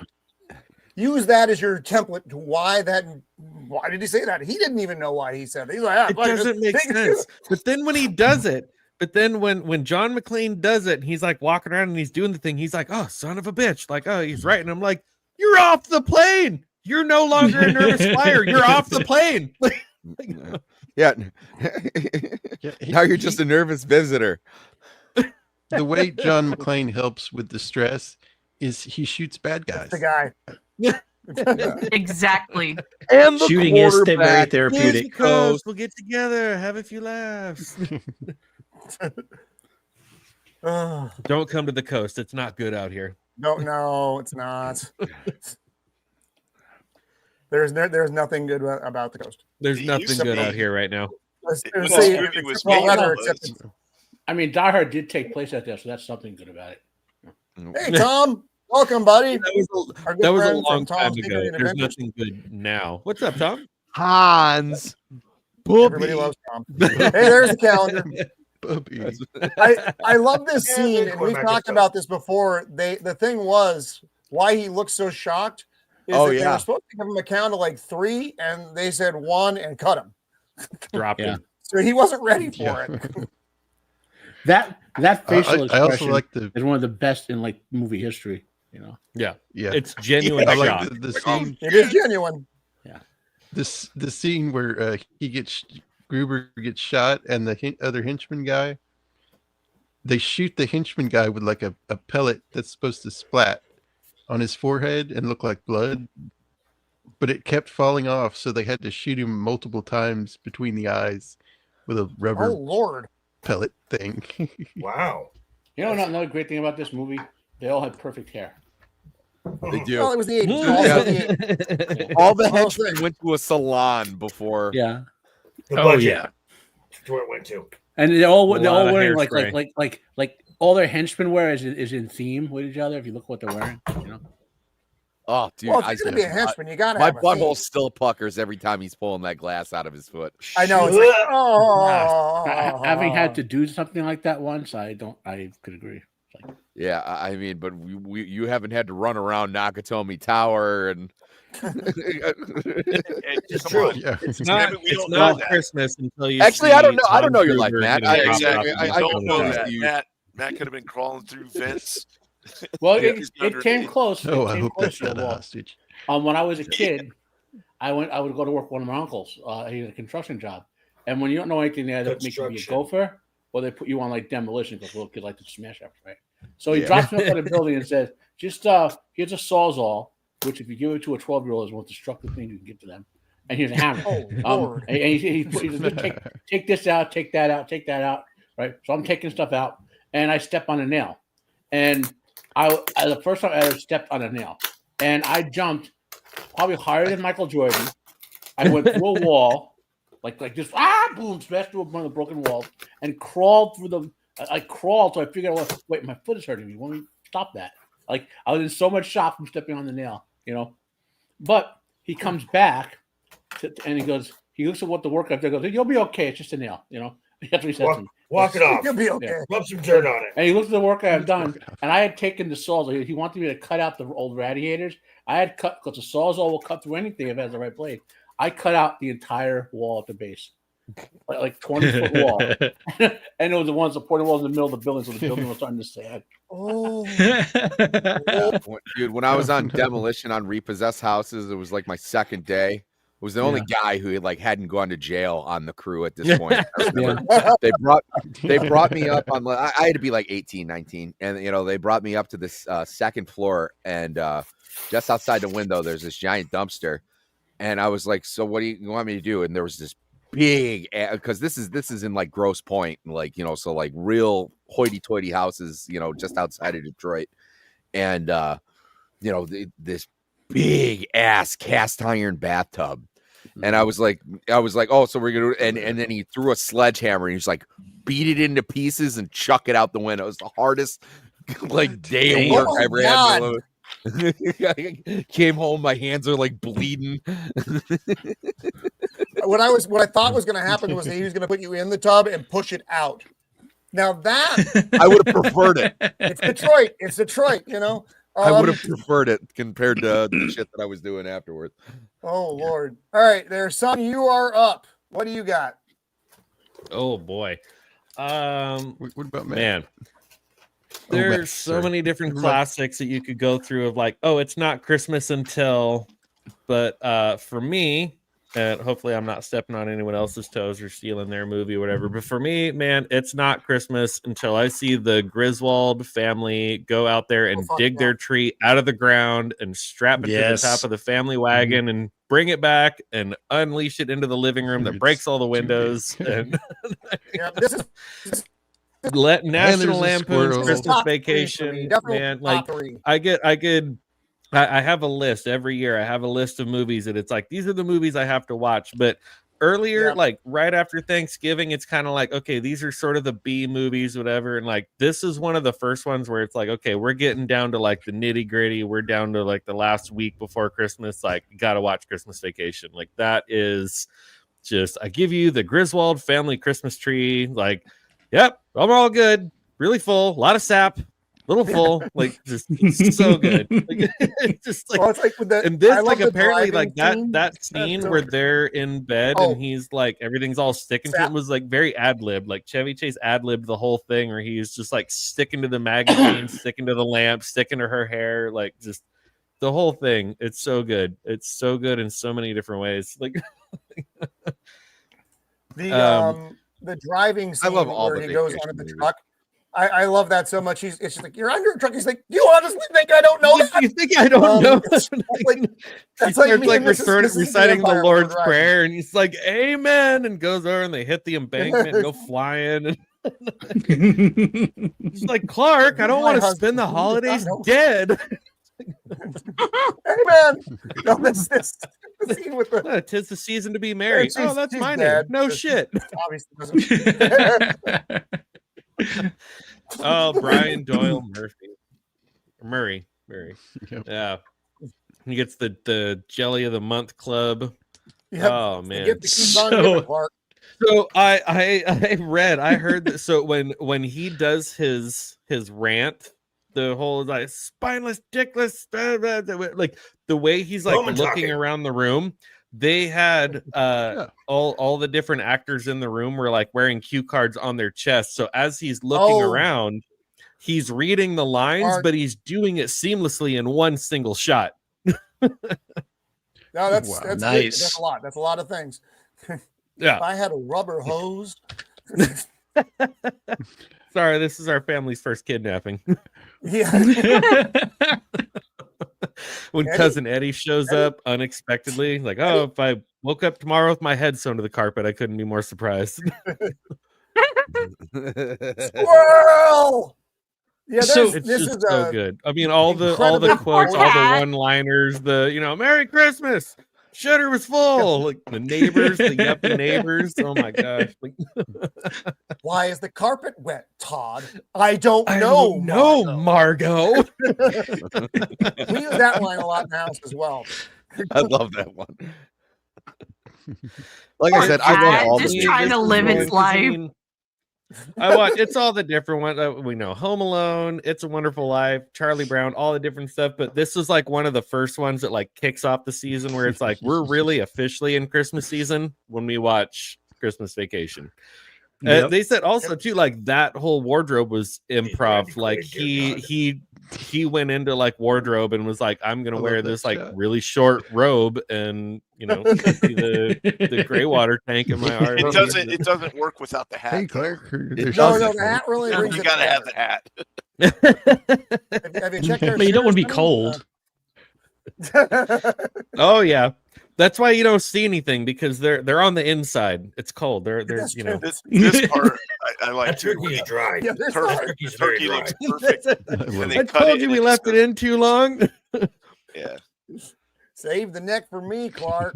use that as your template to why did he say that? He didn't even know why he said it. He's like, it doesn't make sense. But then when he does it, when John McClane does it, and he's like walking around and he's doing the thing, he's like, oh, son of a bitch. Like, oh, he's right. And I'm like, you're off the plane. You're no longer a nervous flyer. You're off the plane. Yeah. Now you're just a nervous visitor. The way John McClane helps with the stress is he shoots bad guys. That's the guy. Exactly. And the shooting is very therapeutic. We'll get together, have a few laughs. Don't come to the coast. It's not good out here. No, it's not. There's nothing good about the coast. There's nothing good out here right now. I mean, Die Hard did take place out there, so that's something good about it. Hey, Tom, welcome, buddy. That was a long time ago. There's nothing good now. What's up, Tom? Hans. Everybody loves Tom. Hey, there's the calendar. I love this scene, and we've talked about this before. The thing was why he looked so shocked is that they were supposed to give him a count of like 3, and they said 1 and cut him. Dropped him. So he wasn't ready for it. That facial expression I also like is one of the best in like movie history. You know. Yeah. It's genuine I shock. like the scene. It is genuine. Yeah. The scene where Gruber gets shot and the other henchman guy. They shoot the henchman guy with like a pellet that's supposed to splat on his forehead and look like blood, but it kept falling off, so they had to shoot him multiple times between the eyes with a rubber pellet thing. Wow. You know, another great thing about this movie, they all had perfect hair. They do. Well, it was the 80s. All the henchmen went to a salon before. Yeah. Oh yeah. That's where it went to. And they're all wearing like all their henchmen wear is in theme with each other. If you look what they're wearing, you know. Oh, dude! Well, if you're gonna be a henchman, you gotta my have butthole still puckers every time he's pulling that glass out of his foot. I know. It's like, having had to do something like that once, I could agree. Like, yeah, I mean, but you haven't had to run around Nakatomi Tower and. It's true. Yeah. It's not Christmas until you. Actually, I don't know. I don't know your life, Matt. Exactly. I don't know that. Matt could have been crawling through vents. Well, it came close. Oh, I hope that's not a hostage. When I was a kid, I would go to work with one of my uncles. He had a construction job, and when you don't know anything, they either make you be a gopher or they put you on like demolition because little kids like to smash up, right? So he drops me up at a building and says, "Just here's a sawzall. which if you give it to a 12-year-old is the most destructive thing you can give to them. And here's a hammer. Oh, Lord. And he take this out, take that out, take that out. Right. So I'm taking stuff out, and I step on a nail. And I the first time I ever stepped on a nail, and I jumped probably higher than Michael Jordan. I went through a wall, like just boom, smashed through one of the broken walls, and crawled through them. I crawled, so I figured out, wait, my foot is hurting me. Let me stop that. Like, I was in so much shock from stepping on the nail, But he comes back, and he looks at what the workout does. He goes, "You'll be okay. It's just a nail." That's what he said to me. Walk it off. You'll be okay. Yeah. Rub some dirt on it. And he looks at the work I've done, and I had taken the saws. He wanted me to cut out the old radiators. I had cut, because the sawzall will cut through anything if it has the right blade. I cut out the entire wall at the base, like 20-foot wall. And it was the one supporting walls in the middle of the building, so the building was starting to sag. Oh. Dude, when I was on demolition on repossessed houses, it was like my second day. I was the only guy who hadn't gone to jail on the crew at this point. They brought me up on. I had to be like 18, 19, and they brought me up to this second floor, and just outside the window there's this giant dumpster, and I was like, "So what do you want me to do?" And there was this big, because this is in like Grosse Pointe, like so like real hoity-toity houses, just outside of Detroit, and this big ass cast iron bathtub. And I was like, oh, so we're gonna, and then he threw a sledgehammer and he's like, beat it into pieces and chuck it out the window. It was the hardest day of work I ever had. I came home, my hands are like bleeding. What I thought was going to happen was that he was going to put you in the tub and push it out. Now that I would have preferred it. It's Detroit. I would have preferred it compared to the shit that I was doing afterwards. Oh, Lord. All right, there, son, you are up. What do you got? Oh, boy. What about man? There's so many different classics that you could go through of like, oh, it's not Christmas until, but for me, and hopefully I'm not stepping on anyone else's toes or stealing their movie or whatever, but for me, man, it's not Christmas until I see the Griswold family go out there and dig their tree out of the ground and strap it to the top of the family wagon and bring it back and unleash it into the living room that breaks all the windows. And this is let National Lampoon's Christmas Vacation, man. Like I have a list every year. I have a list of movies that it's like, these are the movies I have to watch. But earlier, like right after Thanksgiving, it's kind of like, okay, these are sort of the B movies, whatever. And like, this is one of the first ones where it's like, okay, we're getting down to like the nitty gritty. We're down to like the last week before Christmas. Like, you got to watch Christmas Vacation. Like, that is just, I give you the Griswold family Christmas tree. Like, yep, I'm all good. Really full, a lot of sap. Little full, like just so good. Like, just like, it's like with the, and this like apparently like that scene where they're in bed and he's like everything's all sticking to him was like very ad-lib. Like Chevy Chase ad-libbed the whole thing where he's just like sticking to the magazine, sticking to the lamp, sticking to her hair, like just the whole thing. It's so good. It's so good in so many different ways. Like the driving scene where he goes onto the truck. I love that so much. It's just like, you're under a truck. He's like, you honestly think I don't know that? You think I don't know? That's like reciting the Lord's Prayer, and he's like, amen, and goes over and they hit the embankment and go flying. And he's like, Clark, I don't want to spend the holidays dead. Amen. No, this the scene with the 'tis the season to be married. Oh, that's my dead. name. No shit. Obviously doesn't. Oh, Brian Doyle Murray. Yep. Yeah, he gets the Jelly of the Month club. Yep. Oh man. So I heard that. So when he does his rant, the whole like spineless, dickless, like the way he's like looking around the room. They had all the different actors in the room were like wearing cue cards on their chest. So as he's looking around, he's reading the lines, but he's doing it seamlessly in one single shot. No, that's nice. That's a lot. That's a lot of things. Yeah. If I had a rubber hose. Sorry, this is our family's first kidnapping. Yeah. when Eddie? cousin Eddie shows up unexpectedly, like, oh, if I woke up tomorrow with my head sewn to the carpet, I couldn't be more surprised. Squirrel! Yeah, So- It's this just is so good. I mean, all the incredibly quotes, all the cat. one-liners, the Merry Christmas, shitter was full, like the neighbors, the yuppie neighbors. Oh my gosh! Like, Why is the carpet wet, Todd? I don't I know. don't know, Margot. We use that line a lot in the house as well. I love that one. Like I Poor said, I love cat, all just the trying to live its life. I watch. It's all the different ones. We know Home Alone, It's a Wonderful Life, Charlie Brown, all the different stuff. But this is like one of the first ones that like kicks off the season where it's like we're really officially in Christmas season when we watch Christmas Vacation. Yep. They said also too, like that whole wardrobe was improv. Like he went into like wardrobe and was like, I'm gonna I wear love that this like shot. really short robe and empty the gray water tank in my RV. It doesn't work without the hat. Hey, Clark. there's No, something- the hat really brings You it gotta have together. the hat. Have you checked our But you don't want to be shares, cold. Oh yeah. That's why you don't see anything because they're on the inside. It's cold. They're That's you know. This part I like That too. turkey's dry. Yeah, there's Turkey, not- Turkey's very turkey dry. looks perfect. And they I cut told it you and we it left just it in too long. Yeah. Save the neck for me, Clark.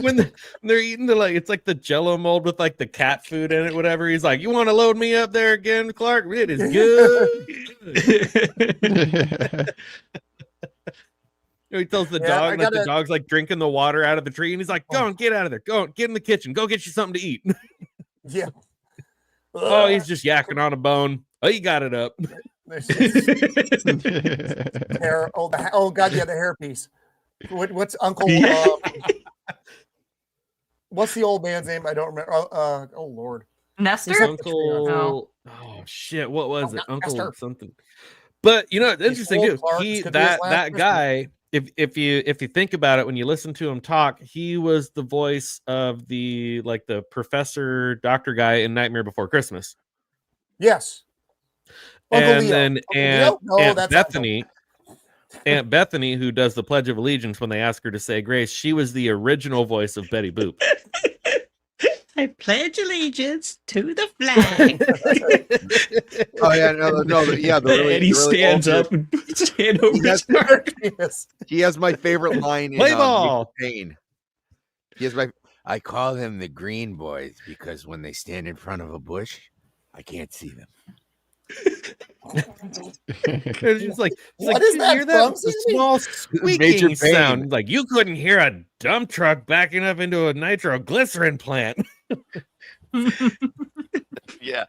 when they're eating the like it's like the Jello mold with like the cat food in it, whatever. He's like, "You want to load me up there again, Clark? It is good." He tells the Yeah, I dog, like the gotta- dog's like drinking the water out of the tree, and he's like, "Go on, get out of there. Go on, get in the kitchen. Go get you something to eat." Yeah. Oh, he's just yakking on a bone. Oh, you got it up. There's just hair. Oh, God, yeah, the hairpiece. What's Uncle? What's the old man's name? I don't remember. Oh Lord. Nestor? Uncle. No. Oh shit! What was it? not Uncle Nestor. something. But you know, it's interesting old too. Clarks He could be his that last that Christmas. guy. If you think about it, when you listen to him talk, he was the voice of the professor doctor guy in Nightmare Before Christmas. Yes. Uncle And Leo. then Uncle Aunt, Leo? No, Aunt that's Bethany. Aunt Bethany, who does the Pledge of Allegiance when they ask her to say grace, she was the original voice of Betty Boop. I pledge allegiance to the flag. Oh yeah, yeah. Eddie stands up and puts his hand over his heart. Yes. He has my favorite line in Play ball. Pain. He has my. I call them the green boys because when they stand in front of a bush, I can't see them. It's just like, What "Did is you that hear that? from, The Susie?" small Major squeaking Payne. sound. Like you couldn't hear a dump truck backing up into a nitroglycerin plant. Yeah.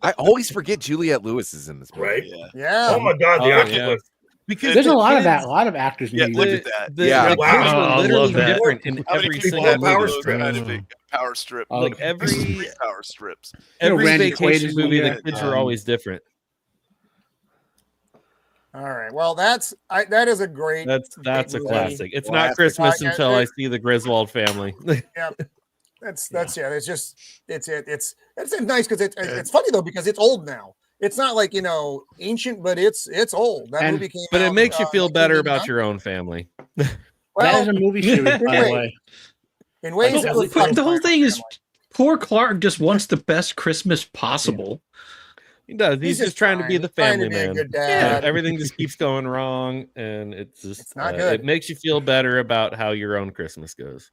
I always forget Juliette Lewis is in this movie. Right? Yeah. Yeah. Oh my God, the Oh, octopus. Because There's the a lot of kids- that. A lot of actors. Yeah, need look to- at that. The, Yeah. the Wow. kids Oh, were I literally love that. different in How many every people single have power movie. strip? I think power strip. Like every Three power strips. every Randy Quaid vacation is in movie, there. the kids were always different. All right. Well, that is a great. That's a movie. classic. It's Classic. not Christmas Yeah, until I see the Griswold family. That's yeah. It's just it's nice because it's funny though because it's old now. It's not like ancient, but it's old. That And- movie came But it out, makes you feel better about 1989. your own family. That Well, is a movie series, by the wait. way. in ways, The it was fun. whole thing is poor Clark just wants the best Christmas possible. He does. He's just trying to be the trying family to be a man. good And dad. everything just keeps going wrong, and it's just It's not good. It makes you feel better about how your own Christmas goes.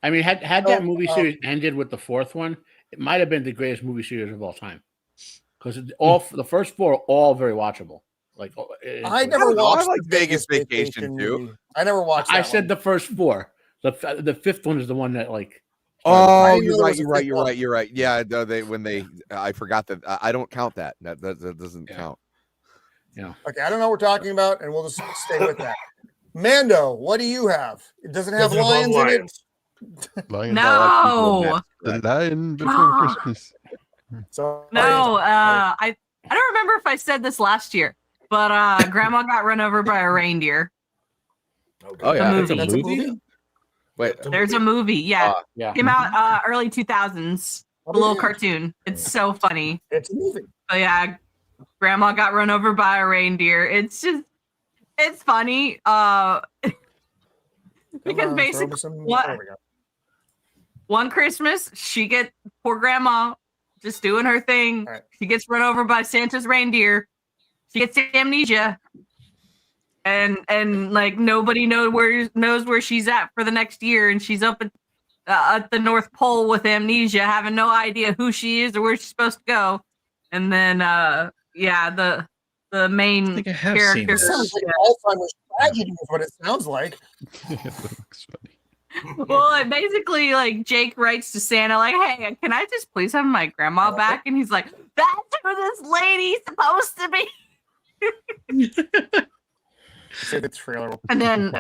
I mean, had that So, movie series ended with the fourth one, it might have been the greatest movie series of all time. Because all the first four are all very watchable. Like I never I watched like the Vegas Vacation, too. movie. I never watched. I that said one. the first four. The fifth one is the one that like. Oh, I didn't you're know right. there was a fifth one. You're right. Yeah, I forgot that. I don't count that. That doesn't count. Okay, I don't know what we're talking about, and we'll just stay with that. Mando, what do you have? Does it have Doesn't involve lions in it? lions. Lion, No. The lion before Christmas. So No, I don't remember if I said this last year, but Grandma got run over by a reindeer. Okay. Oh yeah, movie. That's a movie. Wait. There's a movie, yeah, Yeah. came out early 2000s, a little cartoon. It's so funny. It's a movie. But yeah, grandma got run over by a reindeer. It's funny. Because basically one Christmas, poor grandma just doing her thing. Right. She gets run over by Santa's reindeer. She gets amnesia. And like nobody knows where she's at for the next year, and she's up at the North Pole with amnesia, having no idea who she is or where she's supposed to go. And then the main character sounds like Alzheimer's tragedy is what it sounds like. Well, basically, like Jake writes to Santa, like, "Hey, can I just please have my grandma back?" And he's like, "That's who this lady's supposed to be." Say the trailer. And then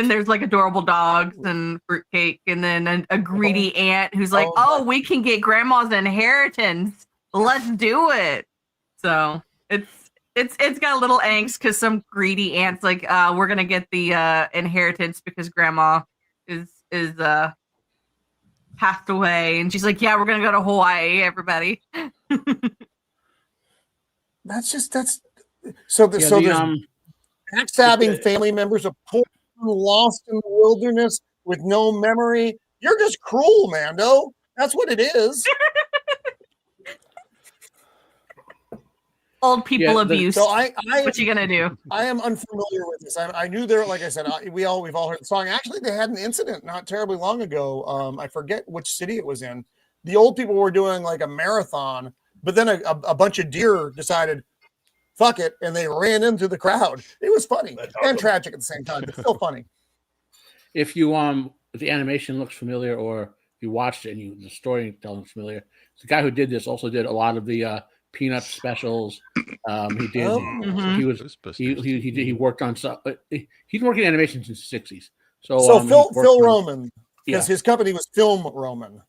there's like adorable dogs and fruitcake, and then a greedy aunt who's like, "Oh, we can get grandma's inheritance. Let's do it." So it's got a little angst because some greedy aunt's like, "We're gonna get the inheritance because grandma is passed away," and she's like, "Yeah, we're gonna go to Hawaii, everybody." So there's backstabbing family members, a poor lost in the wilderness with no memory. You're just cruel, Mando. That's what it is. Old people abuse. So what you gonna do? I am unfamiliar with this. I knew there, like I said, we've all heard the song. Actually, they had an incident not terribly long ago. I forget which city it was in. The old people were doing like a marathon, but then a bunch of deer decided, fuck it, and they ran into the crowd. It was funny and tragic at the same time, but still funny. If you if the animation looks familiar, or you watched it and the storytelling is familiar, the guy who did this also did a lot of the Peanut specials. He did. He worked on stuff. He's working in animation since the 60s. So Phil Roman, because his company was Film Roman.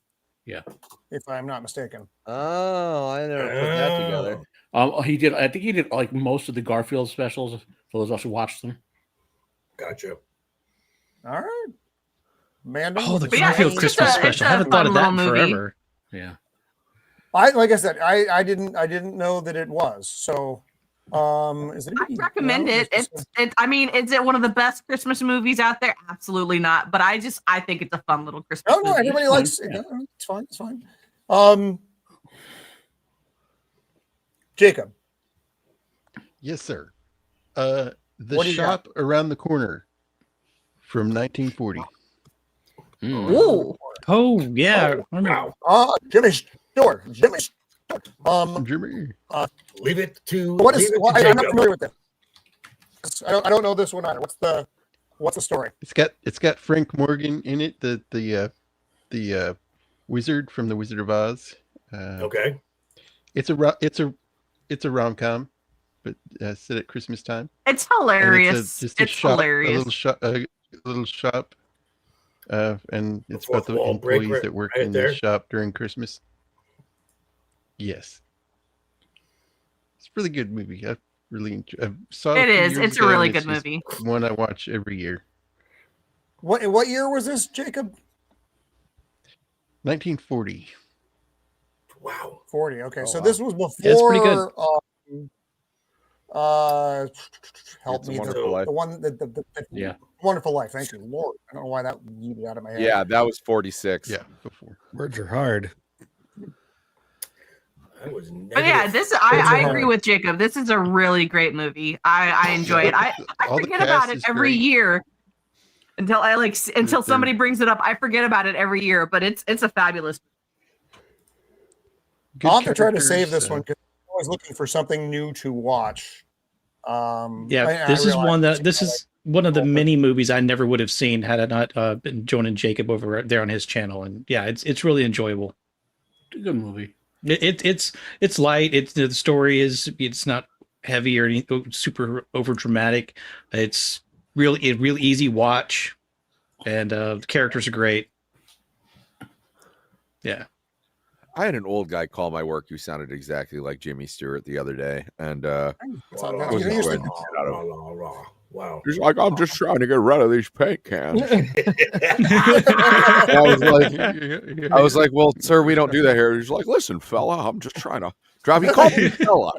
Yeah, if I'm not mistaken. Oh, I never put that together. He did. I think he did like most of the Garfield specials. For those of us who watched them. Gotcha. All right, Mando. Oh, the Garfield Christmas special. I haven't thought of that in forever. Yeah. Like I said, I didn't know that it was. So, is it? I recommend it. I mean, is it one of the best Christmas movies out there? Absolutely not. But I think it's a fun little Christmas movie. Everybody likes it. Yeah. It's fine. It's fine. Jacob. Yes, sir. The Shop Around the Corner from 1940. Ooh. Oh yeah. Wow. Jimmy Stewart. Jimmy. Leave it to. What is? I'm not familiar with this. I don't know this one either. What's the story? It's got Frank Morgan in it. The wizard from the Wizard of Oz. Okay. It's a rom-com, but set at Christmas time. It's hilarious. It's hilarious. A little shop. And it's about the employees that work in the shop during Christmas. Yes, it's a really good movie. I really enjoy. It is. It's a really good movie. One I watch every year. What year was this, Jacob? 1940. Wow. 40. Okay, so this was before. Yeah, it's pretty good. Help me. The one yeah. Wonderful Life. Thank you, Lord. I don't know why that yeeted out of my head. Yeah, that was 46. Yeah, before. Words are hard. But yeah, I agree with Jacob. This is a really great movie. I enjoy it. I forget about it every year until somebody brings it up. I forget about it every year, but it's a fabulous. I'll have to try to save this one because I'm always looking for something new to watch. This is one of the many movies I never would have seen had I not been joining Jacob over there on his channel. And yeah, it's really enjoyable. It's a good movie. It's light. The story it's not heavy or anything super over dramatic. It's really easy watch, and the characters are great. Yeah. I had an old guy call my work who sounded exactly like Jimmy Stewart the other day, and Wow. He's like, I'm just trying to get rid of these paint cans. I was like, well, sir, we don't do that here. He's like, listen, fella, I'm just trying to drive you. Call me fella.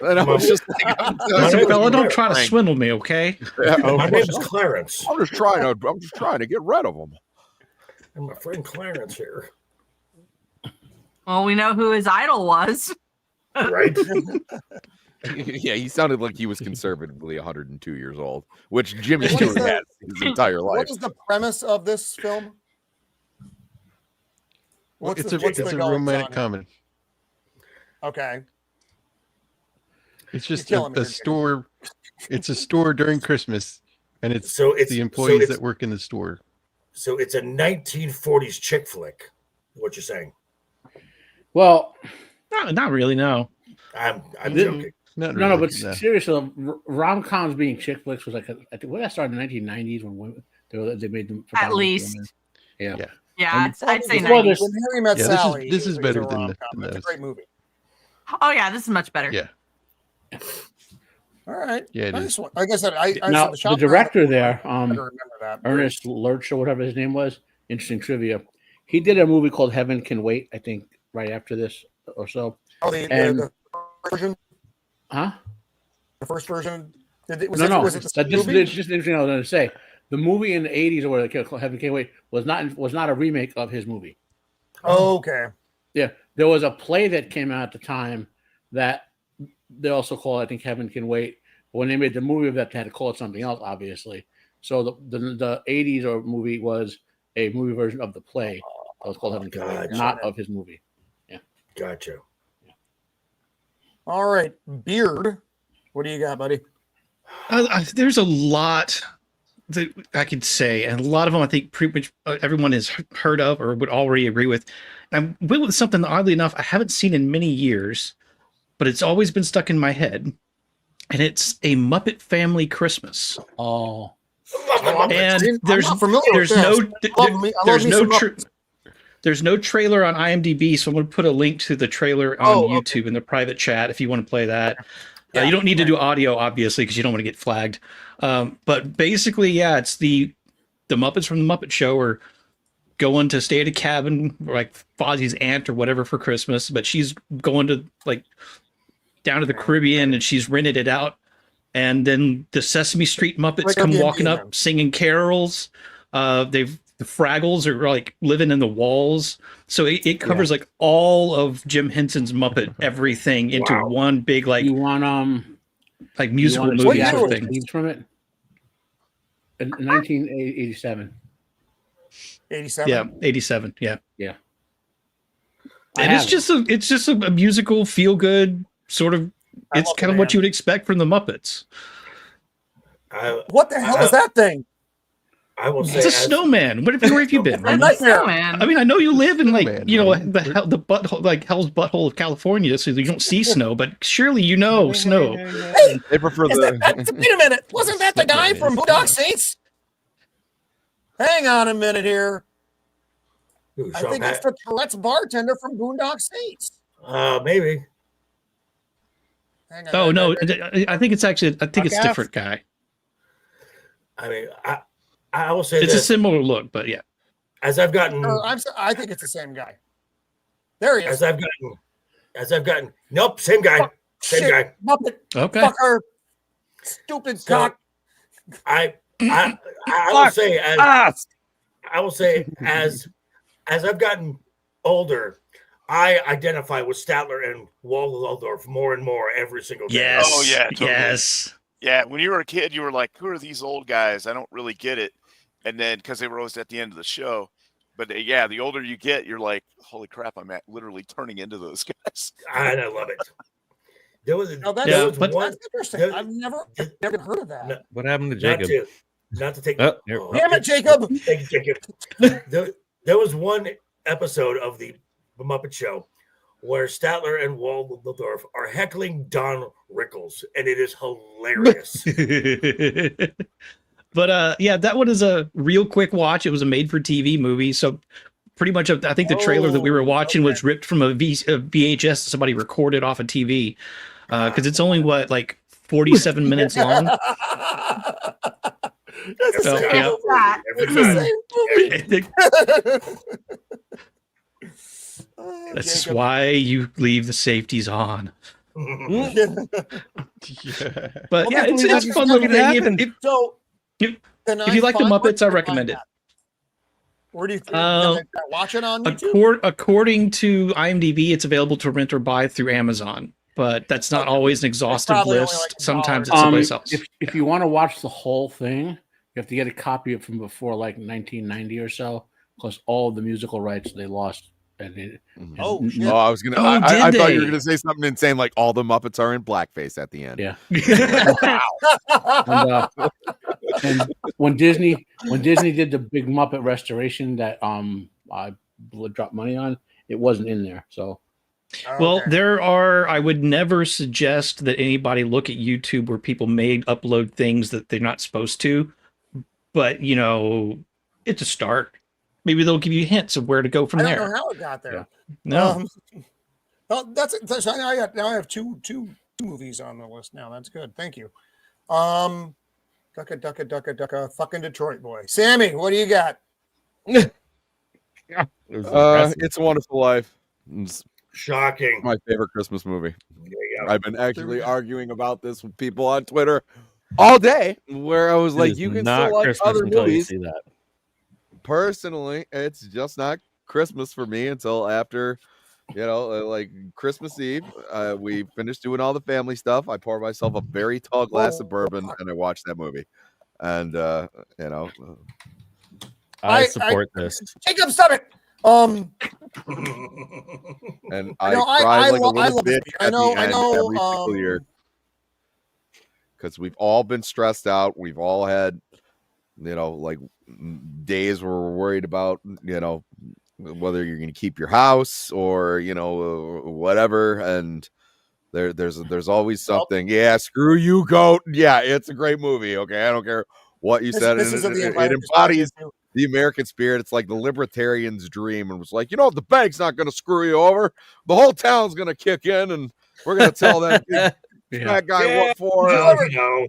And I was just like, Listen, fella, don't try to swindle me, okay? My name's Clarence. I'm just trying to get rid of them. And my friend Clarence here. Well, we know who his idol was. Right? Yeah, he sounded like he was conservatively 102 years old, which Jimmy Stewart had his entire life. What is the premise of this film? It's a romantic comedy. Okay. It's just a store. It's a store during Christmas, and it's the employees that work in the store. So it's a 1940s chick flick. What you're saying? Well, not really. No, I'm joking. No, but seriously, rom-coms being chick flicks was like I think that started in the 1990s when women, they made them at least. Women. Yeah. Yeah, I'd say 90s. When Harry Met Sally. This is better than It's a great movie. Oh yeah, this is much better. Yeah. All right. Yeah, nice one. Like I said, I now the director there, I remember that. Ernest Lurch or whatever his name was. Interesting trivia. He did a movie called Heaven Can Wait. I think right after this or so. Oh, the version. Huh? The first version? Was it just interesting. I was going to say the movie in the 80s or whatever called Heaven Can't Wait was not a remake of his movie. Oh, okay. Yeah, there was a play that came out at the time that they also called, I think, Heaven Can Wait. But when they made the movie of that, they had to call it something else, obviously. So the 80s or movie was a movie version of the play that was called Heaven Can Wait, not of his movie. Yeah. Gotcha. All right, Beard. What do you got, buddy? There's a lot that I could say, and a lot of them I think pretty much everyone has heard of or would already agree with. And I went with something that, oddly enough, I haven't seen in many years, but it's always been stuck in my head, and it's A Muppet Family Christmas. Oh, and there's no trailer on IMDb, so I'm going to put a link to the trailer on YouTube in the private chat if you want to play that. You don't need to do audio, obviously, because you don't want to get flagged. But basically, yeah, it's the Muppets from the Muppet Show are going to stay at a cabin, like Fozzie's aunt or whatever, for Christmas, but she's going to down to the Caribbean and she's rented it out. And then the Sesame Street Muppets come walking up, singing carols. The Fraggles are living in the walls. So it covers all of Jim Henson's Muppet everything into one big you want musical movie sort of thing. From it? In 1987. 87. Yeah, 87. Yeah. Yeah. And it's just a musical feel good sort of. It's kind of what you would expect from the Muppets. What the hell is that thing? I will say it's a snowman. Where have you been? Snowman. I mean, I know you live in the butthole, Hell's Butthole of California, so you don't see snow. But surely you know snow. Hey, they prefer wait a minute. Wasn't that the guy from Boondock Saints? Hang on a minute here. I think it's the Tourette's bartender from Boondock Saints. Maybe. Hang on, oh no, I think it's actually. I think it's a different guy. I mean, I will say it's a similar look, but yeah. As I've gotten, I think it's the same guy. There he is. As I've gotten. Nope, same guy. Same guy. Muppet. Okay. Fucker. Stupid cock. I will say as I've gotten older, I identify with Statler and Waldorf more and more every single day. Yes. Oh yeah. Totally. Yes. Yeah. When you were a kid, you were like, "Who are these old guys? I don't really get it." And then because they were always at the end of the show, but yeah, the older you get, you're like, "Holy crap! I'm literally turning into those guys." And I love it. That's interesting. I've never heard of that. What happened to Jacob? Not to take. Damn it, Jacob! Thank you, Jacob. There was one episode of the Muppet Show where Statler and Waldorf are heckling Don Rickles, and it is hilarious. But yeah, that one is a real quick watch. It was a made-for-TV movie, so pretty much I think the trailer that we were watching was ripped from a VHS somebody recorded off a TV, because it's only 47 minutes long. That's the So, same yeah. movie. That. It's the same movie. Oh, That's just Jacob. why you leave the safeties on. Yeah. But Well, yeah, that's it's a fun little thing. So, if can you like the find- Muppets, I where can recommend find it. that? Where do you can Uh, I watch it on YouTube? According to IMDb, it's available to rent or buy through Amazon, but that's not always an exhaustive probably only list. like $1. Sometimes it's someplace else. If you want to watch the whole thing, you have to get a copy of it from before like 1990 or so, because all the musical rights they lost. Oh, shit. Oh, I was gonna. Oh, I did thought you were they? gonna say something insane like all the Muppets are in blackface at the end. Yeah. And when Disney did the big Muppet restoration that I dropped money on, it wasn't in there. So Well, Okay. there are. I would never suggest that anybody look at YouTube where people may upload things that they're not supposed to. But you know, it's a start. Maybe they'll give you hints of where to go from I don't there. know how it got there. No, Well, that's now I have two movies on the list now. That's good. Thank you. Ducka, fucking Detroit boy. Sammy, what do you got? It was impressive. It's a Wonderful Life. It's Shocking. my favorite Christmas movie. There you go. I've been actually arguing about this with people on Twitter all day, where I was It like, is you can not still like Christmas other until you movies. see that. Personally, it's just not Christmas for me until after, like Christmas Eve. We finished doing all the family stuff. I pour myself a very tall glass of bourbon and I watch that movie. And I support this. Jacob, stop it. and I No, cried like a I little love this bitch movie. I at know, the end every single year. Because we've all been stressed out. We've all had, like days where we're worried about, whether you're going to keep your house or, whatever. And there's always something. Yeah, screw you, goat. Yeah, it's a great movie. Okay, I don't care what you said. This is of the It Empire embodies Perspective, too. the American spirit. It's like the libertarian's dream, and it was like, the bank's not going to screw you over. The whole town's going to kick in, and we're going to tell that fat guy what for. No.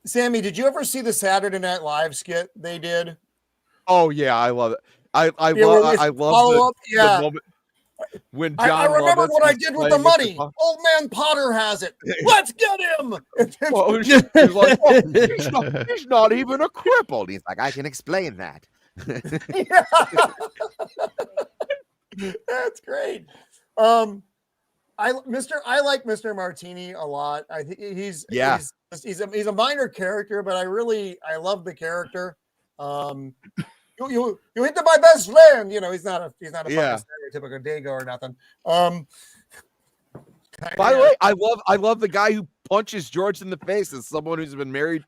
Sammy, did you ever see the Saturday Night Live skit they did? Oh yeah, I love it. I Yeah, where they love follow up, yeah. the moment when I John remembered Lovitz what I was did with the playing Mr. money. Pop- Old man Potter has it. Let's get him. Well, he's like, he's not even a cripple. He's like, I can explain that. That's great. I like Mr. Martini a lot. I think he's a minor character, but I love the character. You hit my best friend. He's not a fucking stereotypical Dago or nothing. By the way, I love the guy who punches George in the face as someone who's been married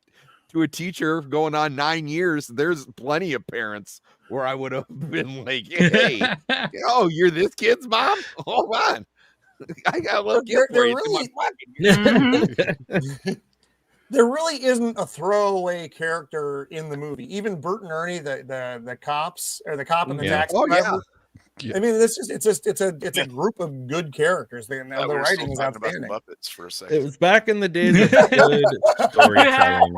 to a teacher going on 9 years. There's plenty of parents where I would have been like, hey, you're this kid's mom? Hold on. I got a little gift for you. There really isn't a throwaway character in the movie. Even Bert and Ernie, the cops or the cop and the taxi driver. Yeah. I mean, it's a group of good characters. The writing is outstanding. Muppets for a second. It was back in the days of good storytelling.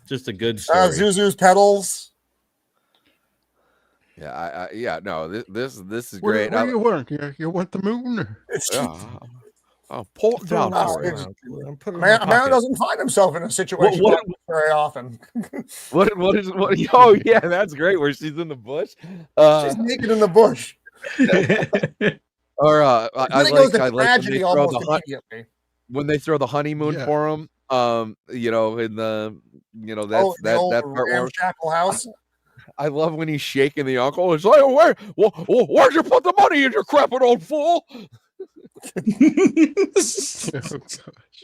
Just a good story. Zuzu's pedals. Yeah, no, this is Where great. you work? You want the moon? Or? I'll pull it down for you. Man doesn't find himself in a situation like this very often. What? Oh yeah, that's great. Where she's in the bush. She's naked in the bush. Or I like when they throw the honeymoon for him. In the that part where Ramshackle house. I love when he's shaking the uncle. It's like, where'd you put the money, you decrepit old fool?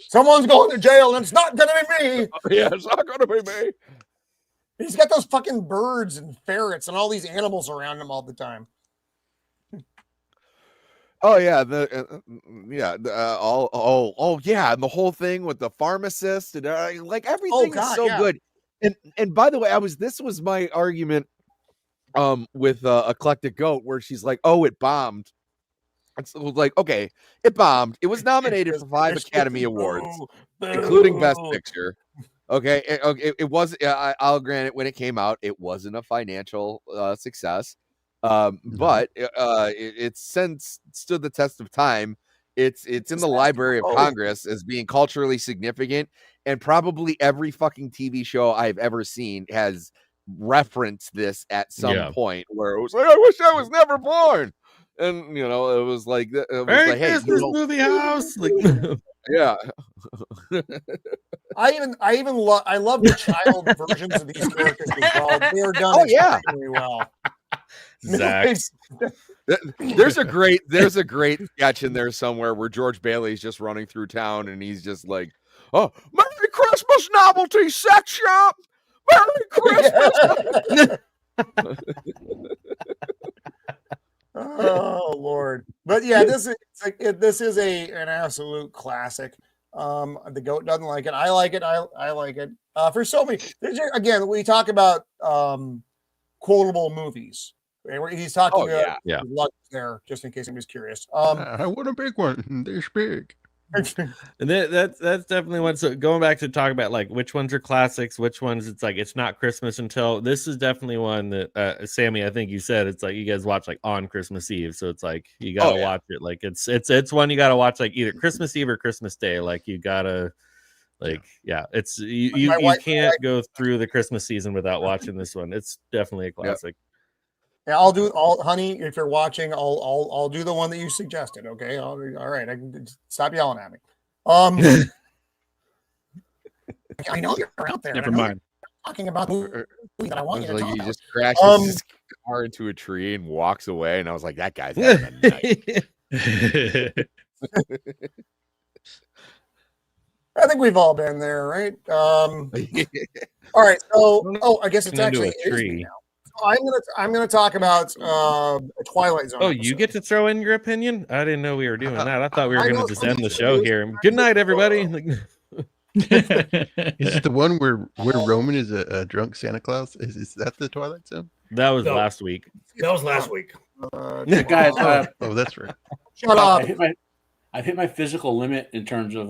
Someone's going to jail, and it's not going to be me. Yeah, it's not going to be me. He's got those fucking birds and ferrets and all these animals around him all the time. Oh yeah, and the whole thing with the pharmacist and like everything is so good. And by the way, this was my argument with Eclectic Goat, where she's like, oh, it bombed. It's like, okay, it bombed. It was nominated for 5 Academy Awards, including Best Picture. Okay, it was. I'll grant it. When it came out, it wasn't a financial success, but it's since stood the test of time. It's in the Library of Congress as being culturally significant, and probably every fucking TV show I've ever seen has referenced this at some point where it was like, I wish I was never born. And it was like, Merry Christmas, movie house. Like, yeah. I love the child versions of these characters as well. They're done extremely well. Zach. There's a great sketch in there somewhere where George Bailey's just running through town and he's just like, "Oh, Merry Christmas, novelty sex shop! Merry Christmas!" Oh Lord! But yeah, this is an absolute classic. The goat doesn't like it. I like it. I like it. For so many, again, we talk about quotable movies. He's talking about luggage there, just in case anybody's curious. I want a big one. They're big. And that's definitely one. So going back to talk about like which ones are classics, which ones it's like it's not Christmas until. This is definitely one that Sammy, I think you said it's like you guys watch like on Christmas Eve, so it's like you gotta watch it. Like it's one you gotta watch like either Christmas Eve or Christmas Day. Like you gotta it's you can't go through the Christmas season without watching this one. It's definitely a classic. Yeah, I'll do honey. If you're watching, I'll do the one that you suggested. Okay, all right. I can stop yelling at me. I know you're out there. Never mind. Talking about the movie that I want you to talk about. He just crashes his car into a tree and walks away, and I was like, that guy's having a night. I think we've all been there, right? All right. So, I guess it's actually a tree. I'm gonna talk about Twilight Zone. Oh, you get to throw in your opinion? I didn't know we were doing that. I thought we were going to just end the show here. Good night, everybody. Is it the one where Roman is a drunk Santa Claus? Is that the Twilight Zone? That was last week. That was last week. Guys, oh, that's right. Shut up. I've hit my physical limit in terms of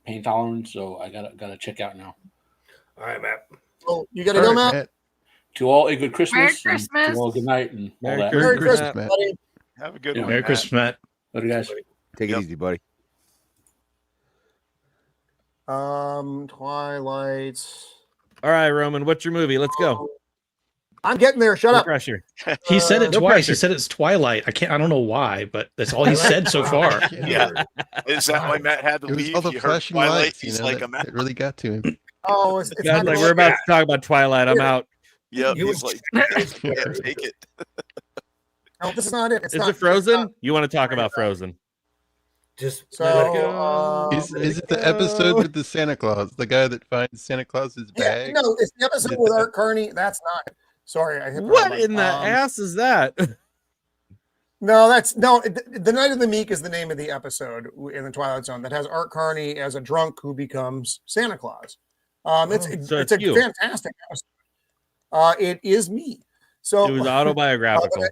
pain tolerance, so I gotta check out now. All right, Matt. Oh, you gotta go, Matt. To all a good Christmas. Merry Christmas. To all good night and all that. Merry Christmas, buddy. Have a good one. Merry Christmas, Matt. Later, guys. Take it easy, buddy. Twilight. All right, Roman, what's your movie? Let's go. I'm getting there. Shut No up. pressure. He said it no twice. pressure. He said it's Twilight. I don't know why, but that's all he said so far. Yeah. Is that why Matt had to It was leave? all the You heard flashing Twilight, lights. he's like, It really got to him. Oh, it's Guys, not like we're about to talk about Twilight. I'm out. Yep. You He's like, I can't take it. No, this is not it. Is it Frozen? You want to talk about Frozen? Just So, Is it the episode with the Santa Claus, the guy that finds Santa Claus's bag? No, it's the episode with Art Carney. That's not it. Sorry, I hit the What wrong in the button. ass is that? No, The Night of the Meek is the name of the episode in the Twilight Zone that has Art Carney as a drunk who becomes Santa Claus. It's a you. fantastic episode. It is me. So It was autobiographical.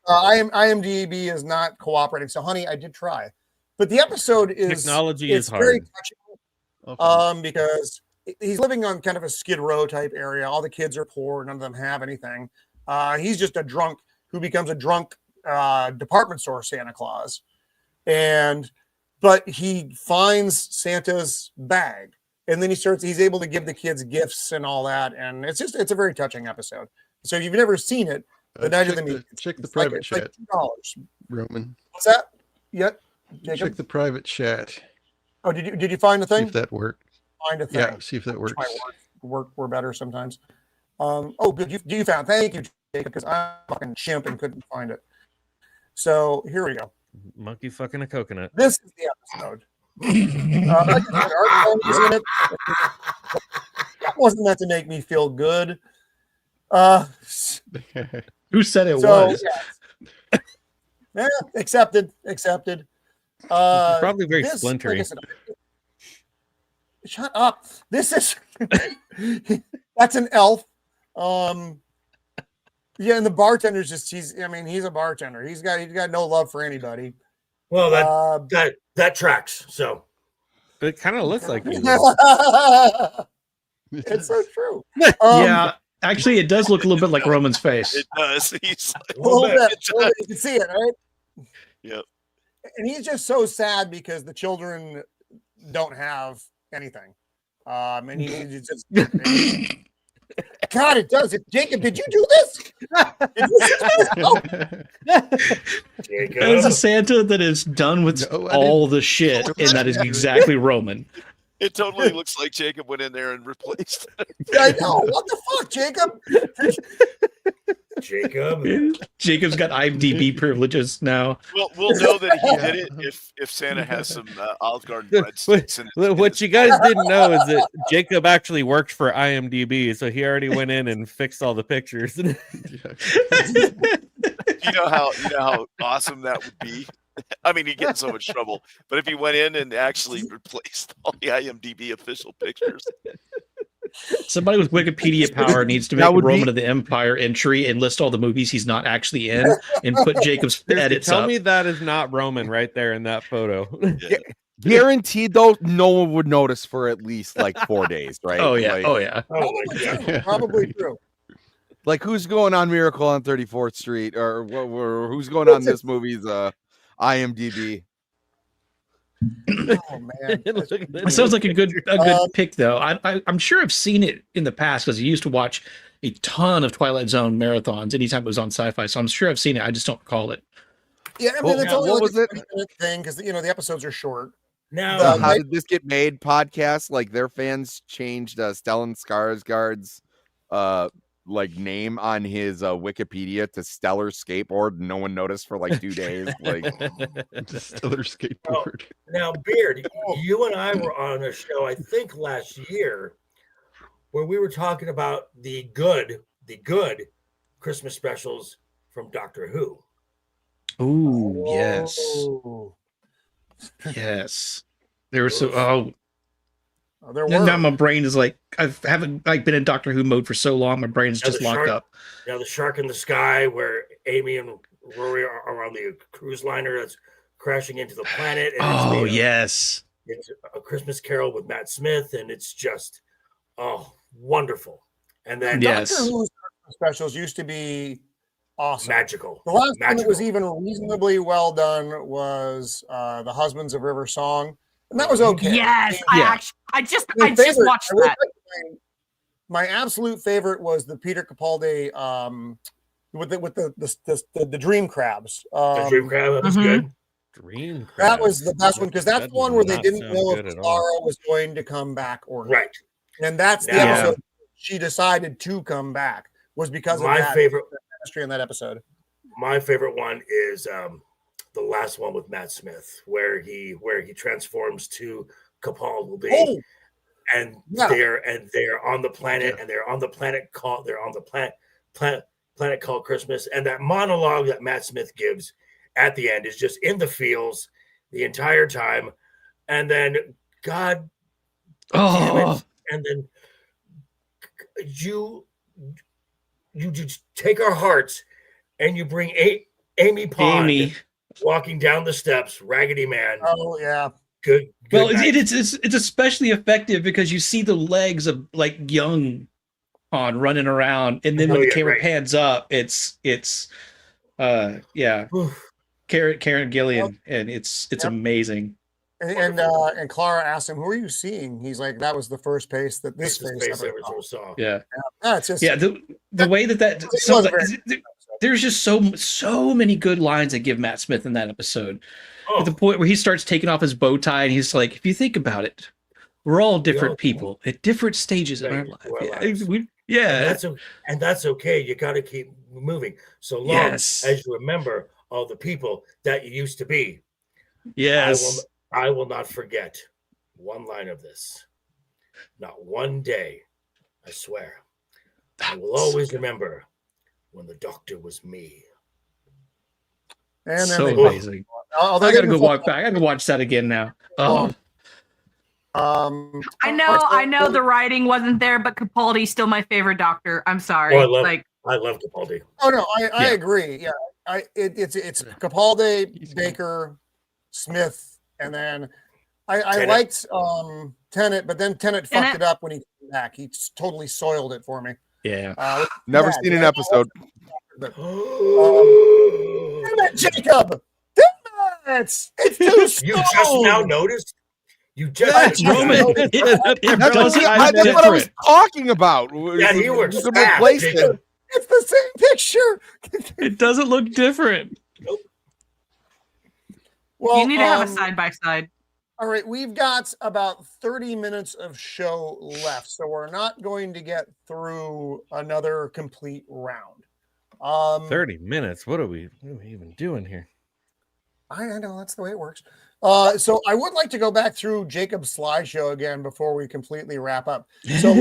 IMDb is not cooperating. So, honey, I did try, but the episode is Technology it's is very hard. touching. Because he's living on kind of a Skid Row type area. All the kids are poor. None of them have anything. He's just a drunk who becomes a drunk department store Santa Claus, but he finds Santa's bag, and then he's able to give the kids gifts and all that, and it's a very touching episode. So if you've never seen it, The Night of the Meek, check the private chat, like $2. Roman. What's that? Yep. Check Jacob? the private chat. Oh, did you find the See thing? if that worked. Find a thing. Yeah, see if that works. We're better sometimes. Good. You found. Thank you, Jacob, because I'm a fucking chimp and couldn't find it. So here we go. Monkey fucking a coconut. This is the episode. Art Carney's in it. That wasn't meant to make me feel good. Who said it was? Yeah, accepted. Probably very splintery. Like I said, shut up. This is that's an elf. Yeah, and the bartender's he's a bartender. He's got no love for anybody. Well, that tracks. So It kind of looks like you. It's so true. Yeah, actually, it does look a little bit like Roman's face. It does. He's like, A little bit. It You can see it, right? Yep. And he's just so sad because the children don't have anything. And he's just God, it does. Jacob, did you do this? Jacob. That is a Santa that is done with all the shit, and that is exactly Roman. It totally looks like Jacob went in there and replaced it. I know. What the fuck, Jacob? Jacob. Jacob's got IMDb privileges now. Well, we'll know that he did it if Santa has some Olive Garden breadsticks. What you guys didn't know is that Jacob actually worked for IMDb, so he already went in and fixed all the pictures. You know how awesome that would be. I mean, he'd get in so much trouble, but if he went in and actually replaced all the IMDb official pictures. Somebody with Wikipedia power needs to make a Roman of the Empire entry and list all the movies he's not actually in and put Jacob's edits Tell up. me that is not Roman right there in that photo. Guaranteed, though, no one would notice for at least like 4 days, right? Oh, yeah. Like, Oh, yeah. Probably true. Like, who's going on Miracle on 34th Street? Or who's going on this movie's IMDb? Oh man, It sounds like a good pick, though. I'm sure I've seen it in the past because I used to watch a ton of Twilight Zone marathons anytime it was on Sci-Fi. So I'm sure I've seen it. I just don't recall it. Yeah, I mean, it's only what like was a it? 20-minute thing because the episodes are short. Now, How Did This Get Made podcast? Like, their fans changed Stellan Skarsgård's like name on his Wikipedia to Stellar Skateboard. No one noticed for like 2 days. Like Stellar Skateboard. now, Beard, you and I were on a show, I think last year, where we were talking about the good Christmas specials from Doctor Who. Ooh, yes. Oh. Yes. There were so There were. now my brain is like I haven't been in Doctor Who mode for so long. My brain's just locked up. Now the Shark in the Sky, where Amy and Rory are on the cruise liner that's crashing into the planet. And yes. It's A Christmas Carol with Matt Smith, and it's just wonderful. And then Doctor Who's Christmas specials used to be awesome. Magical. The last one that was even reasonably well done was The Husbands of River Song. And that was okay. Yes, I just watched that. My absolute favorite was the Peter Capaldi with the Dream Crabs. The Dream Crab was good. Dream Crabs. That was the best one because that's the one where they didn't know if all. Clara was going to come back or not. Right. And that's the episode she decided to come back was because of that favorite chemistry in that episode. My favorite one is the last one with Matt Smith, where he transforms to Capaldi, and they're on the planet, and they're on the planet called Christmas, and that monologue that Matt Smith gives at the end is just in the feels the entire time, and then God damn it, and then you just take our hearts and you bring Amy Pond walking down the steps, Raggedy Man. Oh yeah. Good Well, night. it's especially effective because you see the legs of like young Pond running around, and then when the camera pans up, it's Karen Gillian, and it's amazing. And Clara asked him, "Who are you seeing?" He's like, "That was the first face that this face ever saw." Yeah. It's just the way there's just so many good lines that give Matt Smith in that episode. At the point where he starts taking off his bow tie, and he's like, "If you think about it, we're all different people at different stages in our life." And that's okay. You got to keep moving so long as you remember all the people that you used to be. Yes. I will not forget one line of this. Not one day, I swear. I will always remember when the doctor was me. And so amazing. I gotta go walk back. I can watch that again now. I know the writing wasn't there, but Capaldi's still my favorite doctor. I'm sorry. I love Capaldi. Oh no, I agree. Yeah, it's Capaldi, Baker, Smith, and then I Tenet. liked Tenet, but then Tenet fucked Tenet? it up when he came back. He totally soiled it for me. Yeah. Never bad. seen an Yeah, episode. But, damn it, Jacob! Damn it! It's too slow. You just now noticed? You just That's now Roman. noticed? It That's, doesn't that's look what I was different. talking about. Yeah, you were The stabbed, replacement. Jacob. It's the same picture. It doesn't look different. Well, You need to have a side by side. All right, we've got about 30 minutes of show left, so we're not going to get through another complete round. 30 minutes. What are we even doing here? I know that's the way it works. So I would like to go back through Jacob's slideshow again before we completely wrap up. So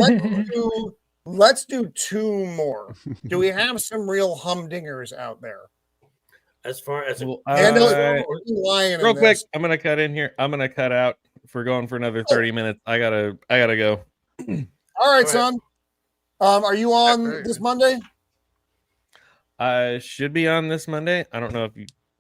let's do two more. Do we have some real humdingers out there? As far as Well, Lion real in quick, this. I'm gonna cut in here. I'm gonna cut out if we're going for another 30 minutes. I gotta go. All right, right. son. Are you on All right. this Monday? I should be on this Monday. I don't know if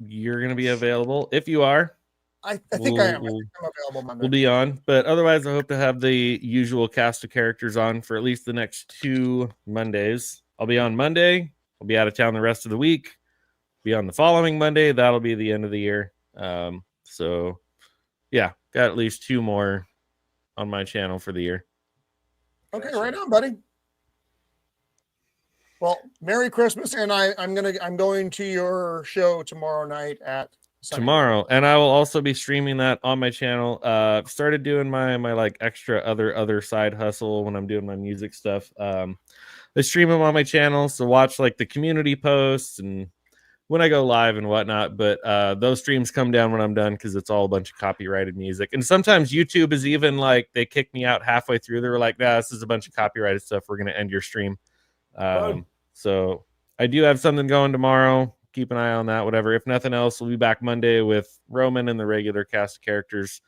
you're gonna be available. If you are, I think I am. I We'll- think I'm available Monday. we'll be on. But otherwise, I hope to have the usual cast of characters on for at least the next 2 Mondays. I'll be on Monday. I'll be out of town the rest of the week. Be on the following Monday. That'll be the end of the year. So yeah, got at least 2 more on my channel for the year. Okay, right on, buddy. Well, Merry Christmas, and I'm going to your show tomorrow night at Sunny. Tomorrow, and I will also be streaming that on my channel. Started doing my like extra other side hustle when I'm doing my music stuff. I stream them on my channel, so watch like the community posts and when I go live and whatnot. But those streams come down when I'm done because it's all a bunch of copyrighted music. And sometimes YouTube is even like they kick me out halfway through. They were like, "Nah, this is a bunch of copyrighted stuff. We're gonna end your stream." So I do have something going tomorrow. Keep an eye on that. Whatever. If nothing else, we'll be back Monday with Roman and the regular cast of characters.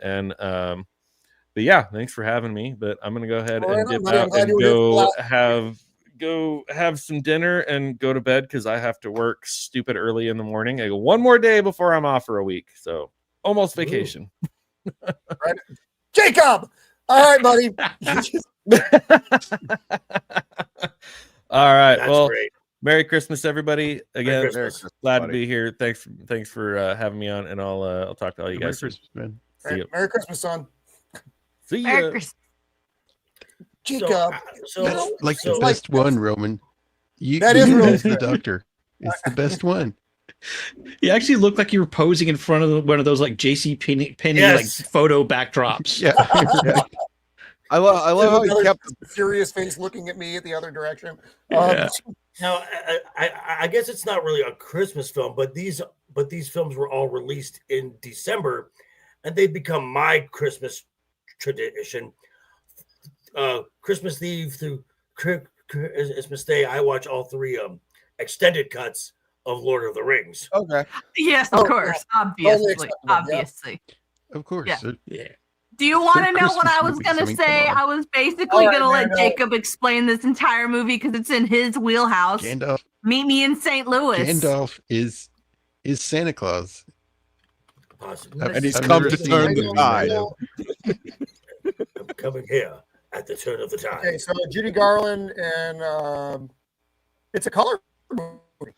And but yeah, thanks for having me. But I'm gonna go ahead All right, and dip buddy. I'm out glad and you were here for go have some dinner and go to bed because I have to work stupid early in the morning. I go one more day before I'm off for a week, so almost vacation. Right. Jacob. All right, buddy. All right. That's Well, great. Merry Christmas, everybody. Again, Christmas. Merry Christmas, glad to buddy. be here. Thanks for having me on, and I'll talk to all you Merry guys soon. Christmas, man. See you. Merry Christmas, son. See Merry ya. Christmas. Jacob. That's like so the best one, Roman. That is really as the good. doctor. It's the best one. You actually look like you were posing in front of one of those like JC Penney Yes. like photo backdrops. Yeah. I love how he Another kept. furious face looking at me at the other direction. Yeah. Now, I guess it's not really a Christmas film, but these films were all released in December, and they've become my Christmas tradition. Christmas Eve through Christmas Day, I watch all 3 extended cuts of Lord of the Rings. Okay. Yes, Oh, of course. totally Obviously. acceptable, yeah. Obviously. Of course. Yeah. Yeah. Do you want to They're know what I Christmas was going to movies, I mean, say? come on. I was basically All right, going to let Mando. Jacob explain this entire movie because it's in his wheelhouse. Gandalf Meet me in St. Louis. Gandalf is Santa Claus. Possibly. I've- And he's I've come never to seen turn the the movie, tide. Mando. I'm coming here at the turn of the tide. Okay, so Judy Garland and it's a color movie,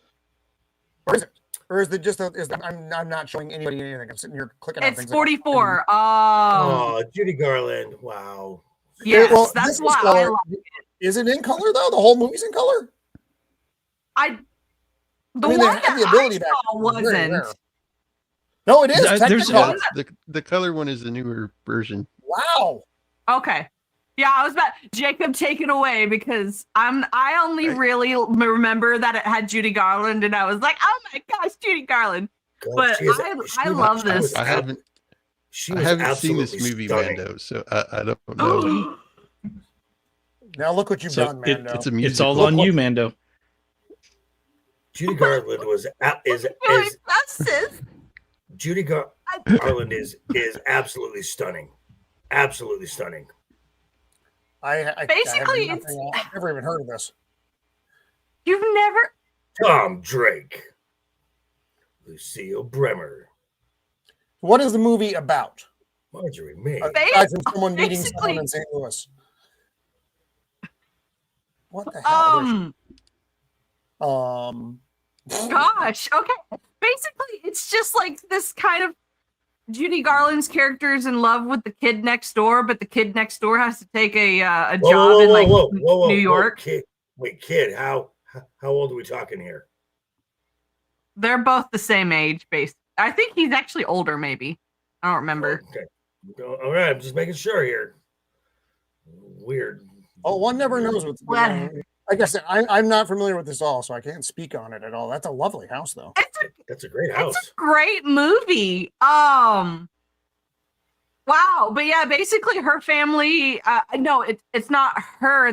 or is it? Or is it just I'm not showing anybody anything. I'm sitting here clicking on It's things. 44. Oh, Oh, Judy Garland. Wow. yes. well, That's this is why I color. like Is it in color though? The whole movie's in color. the I mean, they one have that the ability I back saw then. Very wasn't. rare. No, it is. There's- technical. Yeah, the color one is the newer version. Wow. Okay. Yeah, I was about Jacob, take it away because I only Right. really remember that it had Judy Garland and I was like, oh my gosh, Judy Garland. God, But she is- I she love was- this. I haven't She I was haven't seen this absolutely movie, stunning. Mando, so I don't know. Now look what you've So done, it- Mando. It's a It's musical. all on you, Mando. Judy Garland was is Really sis. Judy Garland is absolutely stunning. Absolutely stunning. I Basically, I've never even heard of this. You've never Tom Drake. Lucille Bremer. What is the movie about? Marjorie, me. Aside from someone meeting Basically- someone in St. Louis. What the hell? Gosh. Okay. Basically, it's just like this kind of Judy Garland's character is in love with the kid next door, but the kid next door has to take a job in like New York. Kid. Wait, kid, how old are we talking here? They're both the same age, I think he's actually older, maybe. I don't remember. Okay. All right, I'm just making sure here. Weird. Oh, one never knows what's going on. Like I said, I'm not familiar with this all, so I can't speak on it at all. That's a lovely house, though. That's a great house. It's a great movie. Wow. But yeah, basically her family, no, it's not her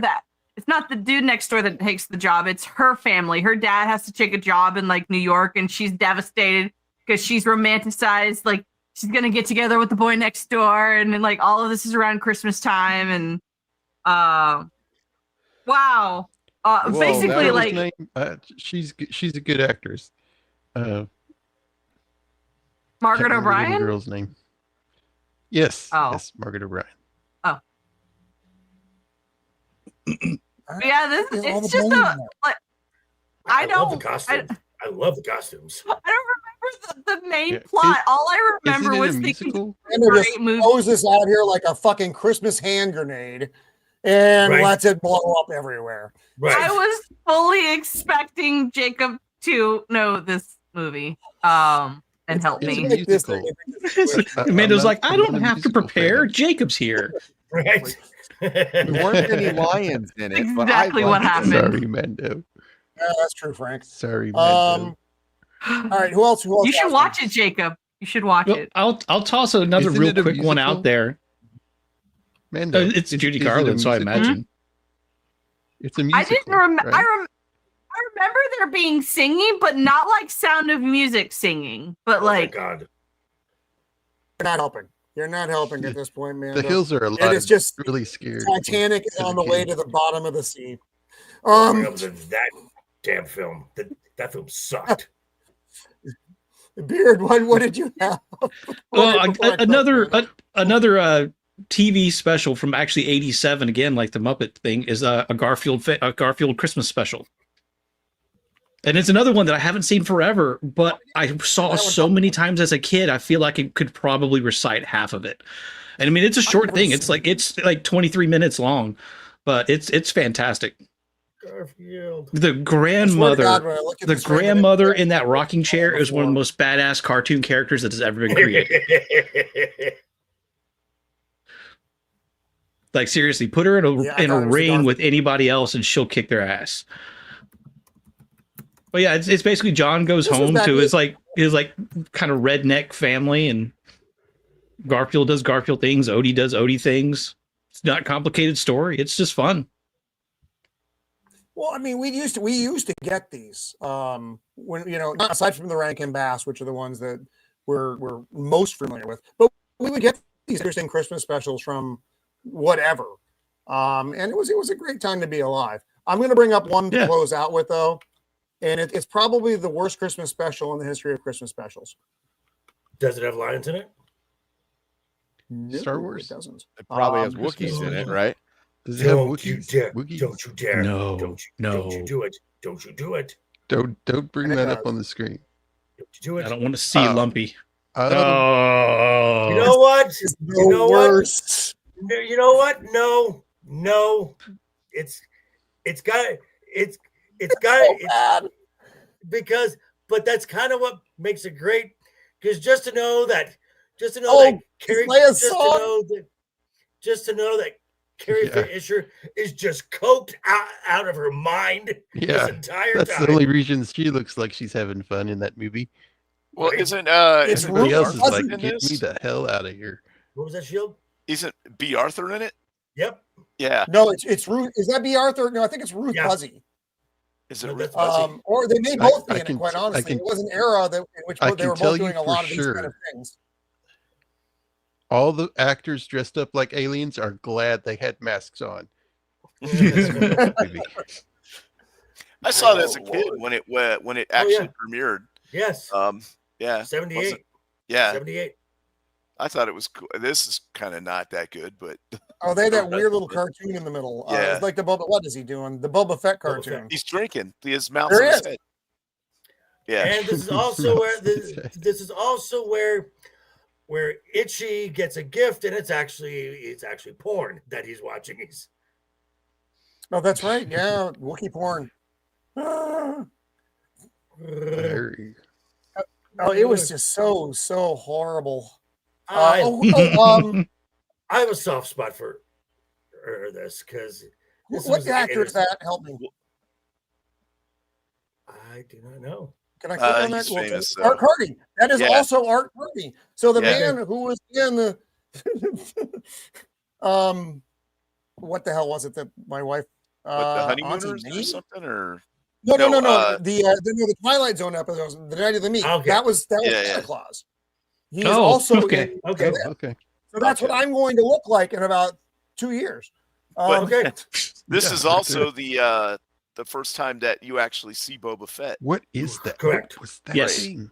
it's not the dude next door that takes the job. It's her family. Her dad has to take a job in like New York, and she's devastated because she's romanticized. Like she's going to get together with the boy next door. And then like all of this is around Christmas time. And wow. Whoa, Basically that was like she's a good actress. Margaret Can't remember the O'Brien? little girl's name. Yes. Oh. Yes, Margaret O'Brien. Oh. Yeah, it's just like I love the don't costumes. I love the costumes. I don't remember the main Yeah. plot. All I remember Isn't it was a thinking musical? And they just great movie. throws this out here like a fucking Christmas hand grenade and Right. lets it blow up everywhere. Right. I was fully expecting Jacob to know this movie and help It's a me. Make this musical. thing- Amanda's I'm like, I not don't a have to musical prepare. fan. Jacob's here. Right. There weren't any lions in it. but I Exactly what liked it. happened. Sorry, Mando. Yeah, that's true, Frank. Sorry, Mando. All right, who else? You should watch it, Jacob. You should watch Well, it. I'll toss another Isn't real it a quick one musical? out there. Mando. It's Judy is it a Garland, so I musical? imagine. It's a musical. I didn't remember. right? I remember there being singing, but not like Sound of Music singing, but Oh my like God. You're not helping. You're not helping at this point, man. The hills are a lot. It is just really scared. Titanic is as a on the way kid. to the bottom of the sea. That damn film. That film sucked. Beard, what did you have? Well, Before I another cut another TV special from actually '87, again, like the Muppet thing, is a Garfield Christmas special. And it's another one that I haven't seen forever, but I saw so many times as a kid. I feel like I could probably recite half of it. And I mean, it's a short thing. It's like 23 minutes long, but it's fantastic. Garfield. The grandmother, God, when I look at the this thing, grandmother in that rocking chair is one of the most badass cartoon characters that has ever been created. Like seriously, put her in Yeah, I a thought it was the ring Garfield. with anybody else, and she'll kick their ass. But yeah, it's basically John goes This was home back to in- his kind of redneck family, and Garfield does Garfield things, Odie does Odie things. It's not a complicated story. It's just fun. Well, I mean, we used to get these when aside from the Rankin Bass, which are the ones that we're most familiar with, but we would get these interesting Christmas specials from whatever, and it was a great time to be alive. I'm going to bring up one to close out with though, and it's probably the worst Christmas special in the history of Christmas specials. Does it have lions in it? No, Star Wars? it doesn't. It probably has Christmas Wookiees in it, special. right? Does it have Don't you Wookiees? dare! Wookiees? Don't you dare! No, Don't you no. do it! Don't you do it! Don't bring And it that up does. on the screen. Don't you do it! I don't want to see Lumpy. Oh, You know what? It's the You know what? worst. No, you know what? No. It's got Bad. but that's kind of what makes it great. Because just to know that Carrie, play a just song. to know that Carrie Yeah. Fisher is just coked out of her mind Yeah, this entire that's time. the only reason she looks like she's having fun in that movie. Well, Right. isn't It's Everybody Ruth else is like, Hudson in get this? me the hell out of here. What was that, Shield? Isn't B. Arthur in it? Yep. Yeah. No, it's Ruth. Is that B. Arthur? No, I think it's Ruth Yeah. Fuzzy. Is it it Ruth Fuzzy? Or they may I- both be I in can it. Quite t- I honestly, can- it was an era in which I they can were tell both you doing a for lot of these kind sure. of things. All the actors dressed up like aliens are glad they had masks on. Movie. I saw it as a Oh, kid Lord. when it Oh, actually yeah. premiered. Yes. Yeah. 78. Yeah. 78. I thought it was cool. This is kind of not that good, but Oh, they had the that rest weird little of it- cartoon in the middle. Yeah. It's like the Boba. What is he doing? The Boba Fett Boba Fett. cartoon. he's drinking. His mouth's There on he his is. head. Yeah. And this is also where Itchy gets a gift, and it's actually porn that he's watching. Oh, that's right. Yeah, Wookiee porn. Ah. Very. Oh, it was just so horrible. I I have a soft spot for this because what actor is that? Help me. I do not know. Can I click on that? He's famous, Art Hardy. That is Yeah. also Art Hardy. So the Yeah. man who was in the what the hell was it that my wife What, the Auntie honeymooners May? or something, or No. No, The Twilight Zone episodes, the Night of the Meat. Okay. That was Yeah, Santa yeah. Claus. He is Oh, also okay. in- Okay. Oh, okay. So that's what Okay. I'm going to look like in about 2 years. Okay. this Yeah, is right also the first time that you actually see Boba Fett. What is that? Correct. What was that Yes. thing?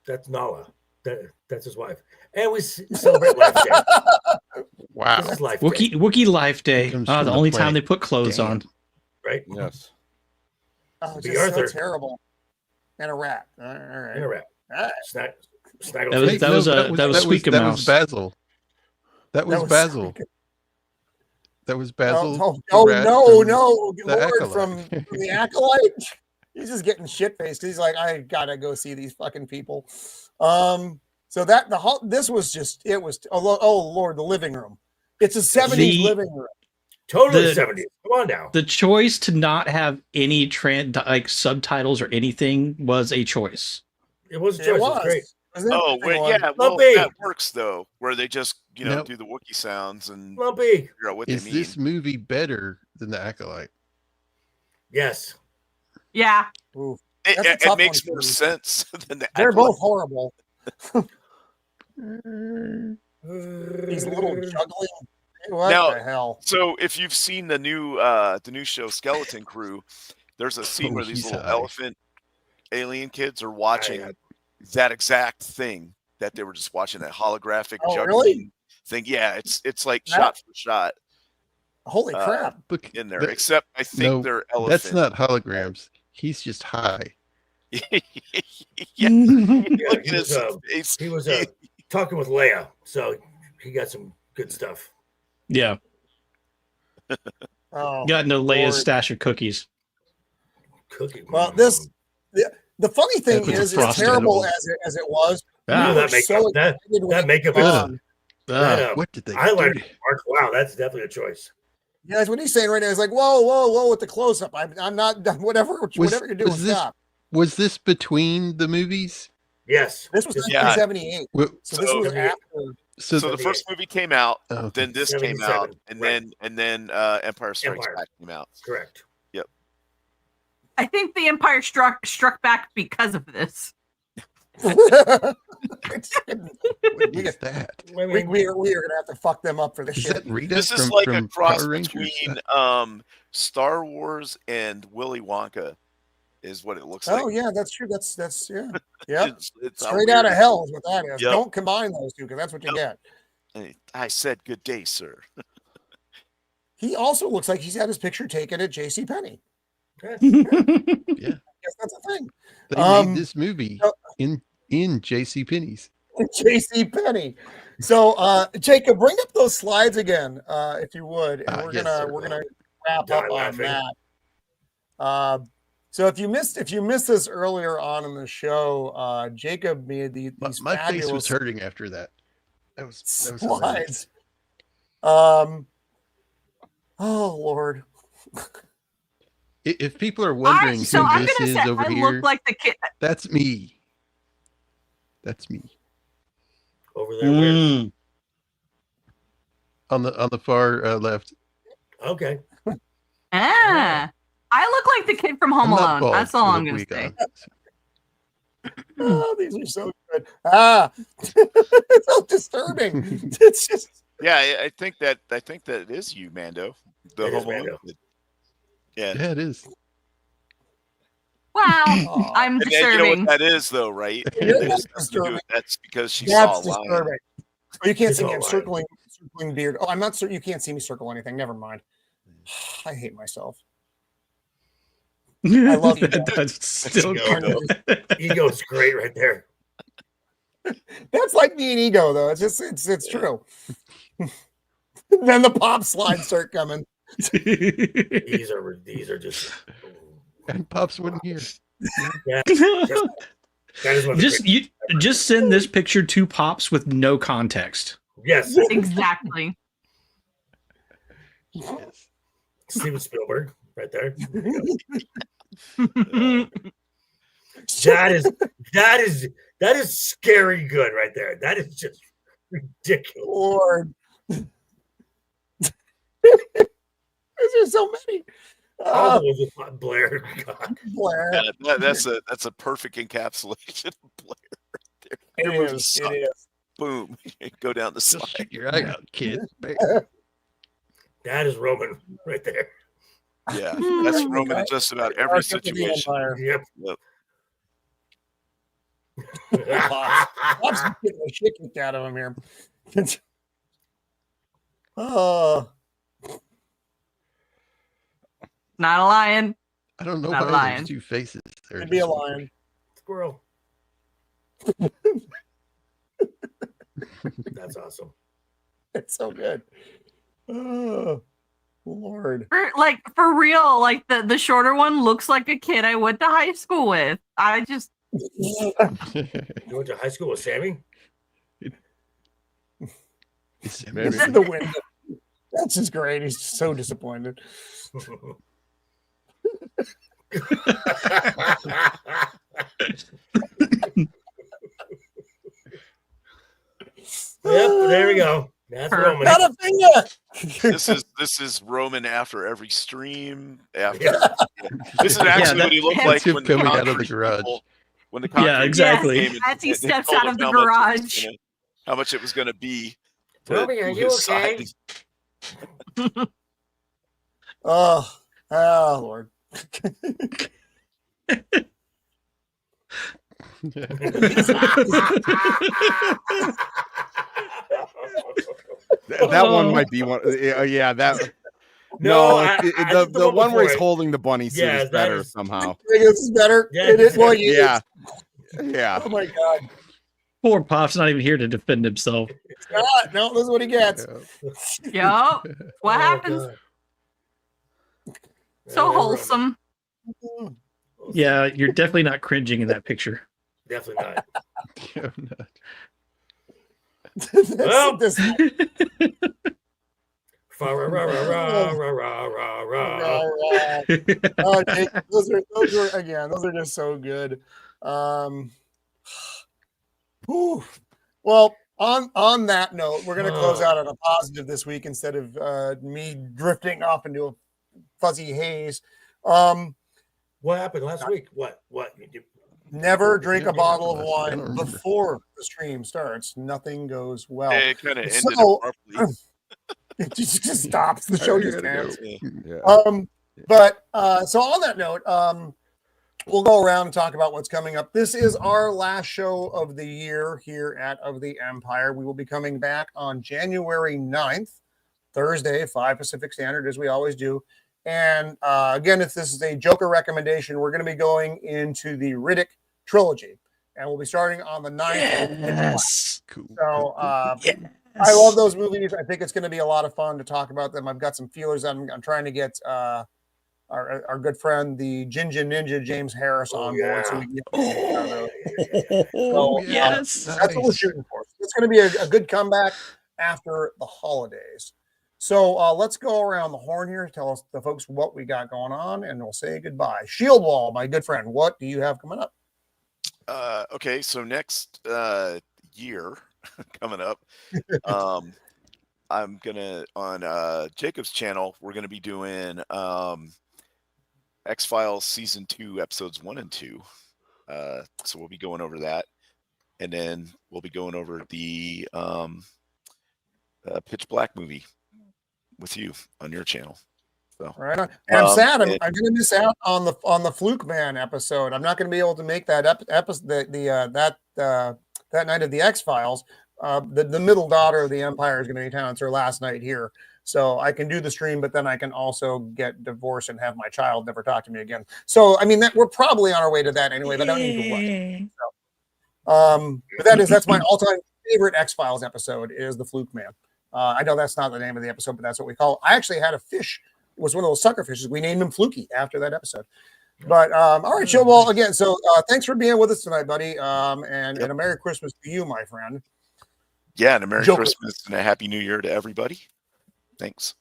That's Nala. That's his wife. And we celebrate Life Day. Wow. This is Life Day, Wookiee Life Day. Comes Oh, from the the only time planet. they put clothes Damn. on. right? Yes. Oh, Be just Arthur. so terrible. And a rat. All In a right. wrap. Ah, Snaggle. That was- face. that was Squeaky that Mouse. was Basil. That was Basil. Squeaky. That was Basil. Oh, the oh, rat no, from no, the Lord Acolyte. from the Acolyte. He's just getting shit faced. He's like, I gotta go see these fucking people. So that this was just it was oh Lord, the living room. It's a 70s living room. Totally the- 70s. Come on now. The choice to not have any subtitles or anything was a choice. It was a It choice. It was. was great. It was an Oh, interesting wait, one. yeah. Well, Lumpy. that works though, where they just Nope. do the Wookiee sounds and Lumpy. figure out what Is they mean. this movie better than the Acolyte? Yes. Yeah. Ooh, It, that's a it tough makes one more for me. sense than the they're Acolyte. both horrible. These little juggling. What Now- the hell? So if you've seen the new show Skeleton Crew, there's a scene Oh, where these he's little high. elephant alien kids are watching I- that exact thing that they were just watching, that holographic Oh, juggling really? thing. Yeah, it's like That- shot for shot Holy crap. Look, in there. that- Except I think no, they're elephant. that's not holograms. He's just high. Yeah, Yeah, look at his face. he was talking with Leia, so he got some good stuff. Yeah. Oh, Got into Leia's Lord. stash of cookies. Cookie. Well, the funny thing That's is, what as the terrible frosted as it was, Ah, we that were makeup. so that excited when that it makeup came is on. that, What did they eyeliner do? mark. Wow, that's definitely a choice. Yeah, that's what he's saying right now. He's like, whoa, with the close up. I'm not done. Whatever you're doing, was this- stop. Was this between the movies? Yes. This was Yeah. 1978. Well, So this was 78. after. so, So the first movie came out, oh, okay. then this came 77, out, and right. then Empire Strikes Empire. Back came out. Correct. I think the Empire struck back because of this. we, What is that? I we, mean, we are gonna have to fuck them up for this Is shit. that Rita This is from, like a from cross Power Rangers? between Star Wars and Willy Wonka, is what it looks like. Oh yeah, that's true. That's yeah. Yep. It's a Straight out of weird- hell is what that is. Yep. Don't combine those two because that's what you Yep. get. I said, "Good day, sir." He also looks like he's had his picture taken at J.C. Penney. Yes, that's a thing. They Um, made this movie so- in J.C. Penney's. J.C. Penney. So, Jacob, bring up those slides again, if you would, and Yes, sir. we're gonna wrap Die up on laughing. that. So if you missed this earlier on in the show, Jacob made these My face fabulous was hurting after that. That was slides. hilarious. Oh Lord. If people are wondering So who I'm this gonna is say over I here, look like the kid. that's me. That's me over there. Where? Mm. on the far left. Okay. Ah, I look like the kid from Home I'm not Alone. bald That's all with a I'm gonna wig say. on. Oh, these are so good. It's so disturbing. It's just Yeah, I think that it is you, Mando. The It is Home Alone Mando. kid. Yeah. Yeah, it is. Wow, I'm And then, you know disturbing. what that is, though, right? It is There's nothing to do disturbing. with- That's because she That's saw a lion. disturbing. Oh, you can't It's see me. all I'm right. circling beard. Oh, I'm not certain. You can't see me circle anything. Never mind. I hate myself. I love you. That's still Ego, Ego's great right there. That's like me and Ego, though. It's just it's true. Then the pop slides start coming. These are just And Pops wouldn't hear. yeah. That is one of the just send this picture to Pops with no context. yes. Exactly. Yes. Steven Spielberg right there. That is scary good right there. That is just ridiculous. Lord. There's so many. Oh, Blair. God. Blair. Yeah, that's a perfect encapsulation of Blair right there. It Your movie is. sucked. It is. Boom. Go down the Just slide. shoot your eye out, kid. That is Roman right there. Yeah, that's Roman in just about every Arc of the situation. Empire. Yep. Pop's getting the shit kicked out of him here. Oh, Not a lion. I don't know Not a why lion. there's two faces there. it'd be a lion. Squirrel. That's awesome. It's so good. Oh, Lord. For real, like the shorter one looks like a kid I went to high school with. I just You went to high school with Sammy? Maybe. It's in the window. That's just great. He's so disappointed. Yep, there we go. That's Roman. Not a thing yet. This is Roman after every stream. After this is actually what he looked like him when the coming out of the Concrete garage. people- when the Yeah, Concrete exactly. came and- As he and steps told out him of the how much it was garage. how much it was going to be. to Romy, are move you his okay? side. Oh, Lord. That one might be one. Yeah, that. No, No, I think the one where he's before it. holding the bunny suit Yeah, is that better is- somehow. This is better. Yeah, It is. Well, it is. Yeah, yeah. Oh my God. Poor Pop's not even here to defend himself. God, no, this is what he gets. yup. What Oh, happens? God. So Yeah, wholesome. Roman. Yeah, you're definitely not cringing in that picture. Definitely not. Well, this, Fa ra ra ra ra ra ra ra ra. oh, Jake, those are just so good. Whew. Well, on that note, we're going to close out on a positive this week instead of me drifting off into a fuzzy haze. What happened last week? What? Never drink a bottle of I don't wine remember. before the stream starts. Nothing goes well. It kind of ended So- abruptly. It just stops. The show just ends. Yeah. But so on that note, we'll go around and talk about what's coming up. This is our last show of the year here at Of the Empire. We will be coming back on January 9th, Thursday, 5 Pacific Standard, as we always do. And again, if this is a Joker recommendation, we're going to be going into the Riddick trilogy. And we'll be starting on the 9th. Yes. Cool. So Yes. I love those movies. I think it's going to be a lot of fun to talk about them. I've got some feelers. I'm trying to get our good friend, the Ginger Ninja James Harris, on board, so we can get Oh, So, yes. that's what we're shooting for. It's going to be a good comeback after the holidays. So let's go around the horn here. Tell us the folks what we got going on, and we'll say goodbye. Shieldwall, my good friend, what do you have coming up? Okay, so next year coming up, I'm gonna on Jacob's channel. We're gonna be doing X-Files season 2, episodes 1 and 2. So we'll be going over that, and then we'll be going over the Pitch Black movie with you on your channel. So, Right on. And I'm sad. I'm and- going to miss out on the Fluke Man episode. I'm not going to be able to make that episode. That night of the X-Files. The middle daughter of the Empire is going to be in town. It's her last night here, so I can do the stream, but then I can also get divorced and have my child never talk to me again. So I mean, that we're probably on our way to that anyway. But I don't need to rush. So, but that's my all-time favorite X-Files episode is the Fluke Man. I know that's not the name of the episode, but that's what we call it. I actually had a fish. It was one of those sucker fishes. We named him Fluky after that episode. But all right, Shieldwall, again. So thanks for being with us tonight, buddy. And a Merry Christmas to you, my friend. Yeah, and a Merry Joker. Christmas and a Happy New Year to everybody. Thanks.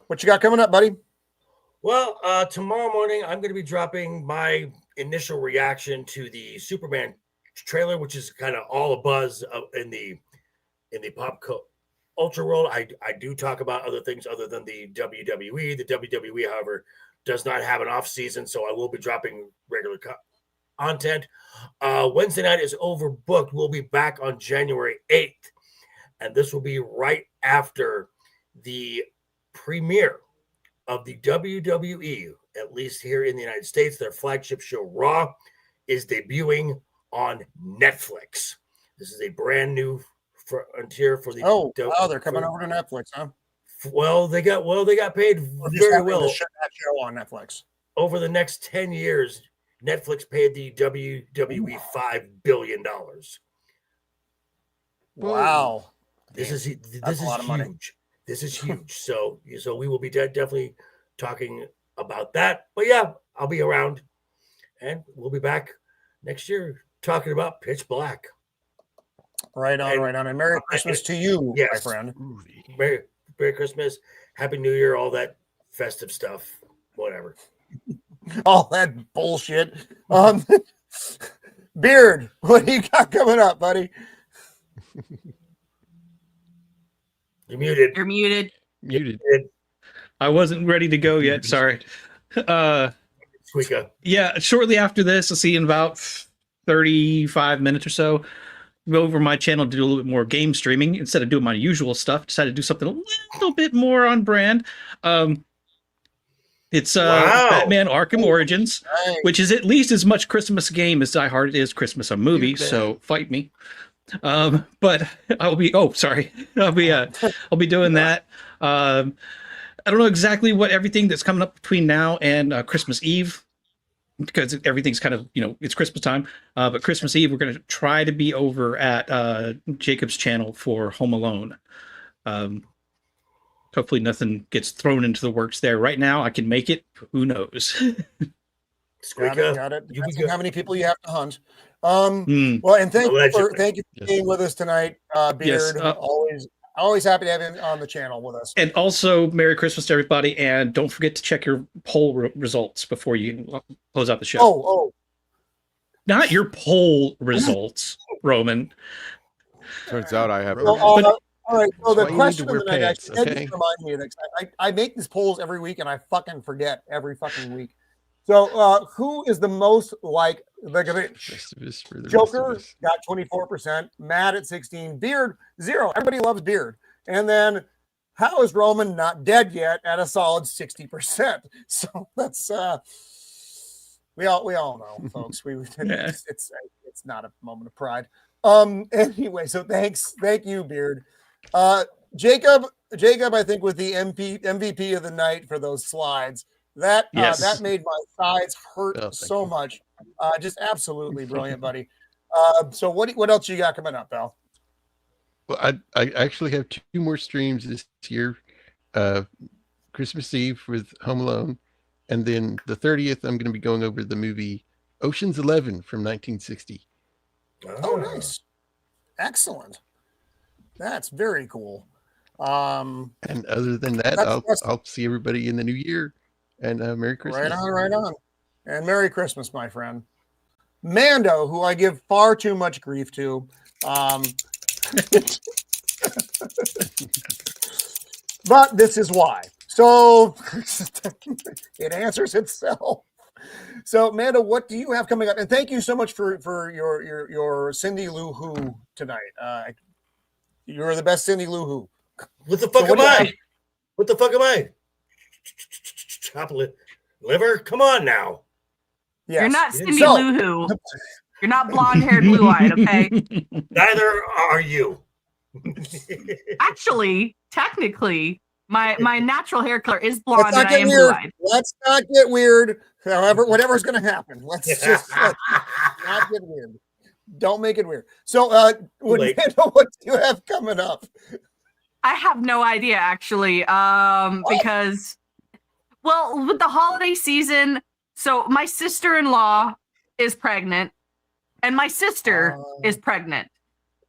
What you got coming up, buddy? Well, tomorrow morning I'm going to be dropping my initial reaction to the Superman trailer, which is kind of all a buzz in the pop culture world. I do talk about other things other than the WWE. The WWE, however, does not have an off season, so I will be dropping regular content. Wednesday night is overbooked. We'll be back on January 8th, and this will be right after the premiere of the WWE, at least here in the United States. Their flagship show, Raw, is debuting on Netflix. This is a brand new frontier for the. Wow, they're coming over to Netflix, huh? Well, they got paid very well. Shut that show on Netflix. Over the next 10 years, Netflix paid the WWE $5 billion. Wow. This is a lot of money. huge. This is huge. So we will be definitely talking about that. But yeah, I'll be around, and we'll be back next year talking about Pitch Black. Right on, right on. And Merry Christmas to you, my friend. Merry Christmas, Happy New Year, all that festive stuff, whatever. All that bullshit. Beard, what do you got coming up, buddy? You're muted. You're muted. Muted. I wasn't ready to go yet. Sorry. Squeaka. Yeah, shortly after this, I'll see in about 35 minutes or so. Go over my channel to do a little bit more game streaming instead of doing my usual stuff. Decided to do something a little bit more on brand. It's Batman Arkham Origins, which is at least as much Christmas game as Die Hard is Christmas a movie. So fight me. But I'll be I'll be doing that. I don't know exactly what everything that's coming up between now and Christmas Eve, because everything's kind of, it's Christmas time. But Christmas Eve, we're going to try to be over at Jacob's channel for Home Alone. Hopefully nothing gets thrown into the works there. Right now, I can make it. Who knows? Got it. Depends on how many people you have to hunt. Well, and thank you for being with us tonight, Beard. Yes, always happy to have him on the channel with us. And also, Merry Christmas to everybody, and don't forget to check your poll results before you close out the show. Oh, not your poll results, Roman. Turns out I have. All right. So the question of the night, pants, actually, thank you for reminding me of this. I make these polls every week, and I fucking forget every fucking week. So, who is the most like the Grinch? Joker got 24%, Matt at 16%, Beard 0%. Everybody loves Beard. And then, how is Roman not dead yet at a solid 60%? So that's we all know, folks. It's not a moment of pride. Anyway, so thank you, Beard. Jacob, I think with the MVP of the night for those slides. That made my sides hurt so much. Just absolutely brilliant, buddy. So what else you got coming up, Al? Well, I actually have 2 more streams this year. Christmas Eve with Home Alone, and then the 30th I'm going to be going over the movie Ocean's 11 from 1960. Oh, nice. Excellent. That's very cool. And other than that, I'll see everybody in the new year. And Merry Christmas. Right on. And Merry Christmas, my friend. Mando, who I give far too much grief to. But this is why. So it answers itself. So, Mando, what do you have coming up? And thank you so much for your Cindy Lou Who tonight. You're the best Cindy Lou Who. What the fuck am I? What the fuck am I? chocolate liver? Come on now. Yes. You're not Cindy So- Lou Who. You're not blonde-haired, blue-eyed, okay? Neither are you. Actually, technically, my natural hair color is Let's blonde not and I get am weird. blue-eyed. Let's not get weird. However, whatever's going to happen, let's just not get weird. Don't make it weird. So, what do you have coming up? I have no idea, actually, because, well, with the holiday season, so my sister-in-law is pregnant, and my sister is pregnant.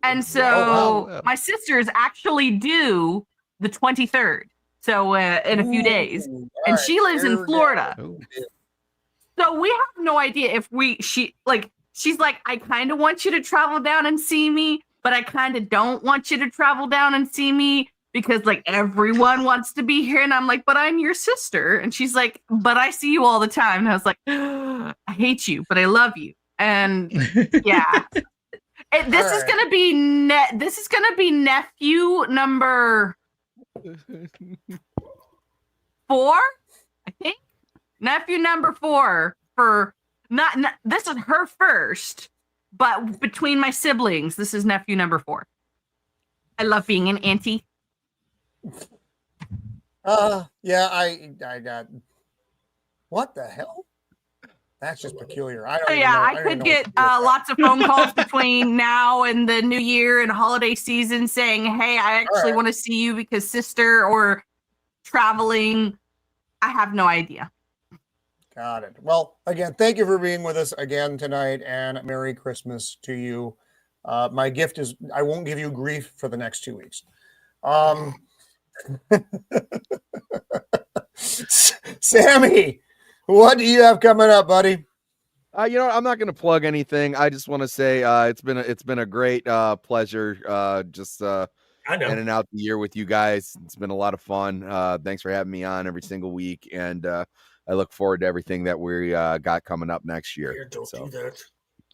And so my sister is actually due the 23rd, so in a few days, and she lives in Florida. So we have no idea if she's like, I kind of want you to travel down and see me, but I kind of don't want you to travel down and see me because like everyone wants to be here. And I'm like, but I'm your sister. And she's like, but I see you all the time. And I was like, I hate you, but I love you. And yeah, this is going to be nephew number 4, I think. Nephew number 4 for not this is her first, but between my siblings, this is nephew number 4. I love being an auntie. Yeah, I got what the hell? That's just peculiar. I don't even know. I could get lots of phone calls between now and the new year and holiday season saying, hey, I actually want to see you because sister or traveling. I have no idea. Got it. Well, again, thank you for being with us again tonight, and Merry Christmas to you. My gift is I won't give you grief for the next 2 weeks. Sammy, what do you have coming up, buddy? You know, I'm not going to plug anything. I just want to say it's been a great pleasure in and out the year with you guys. It's been a lot of fun. Thanks for having me on every single week, and I look forward to everything that we got coming up next year. Don't do that.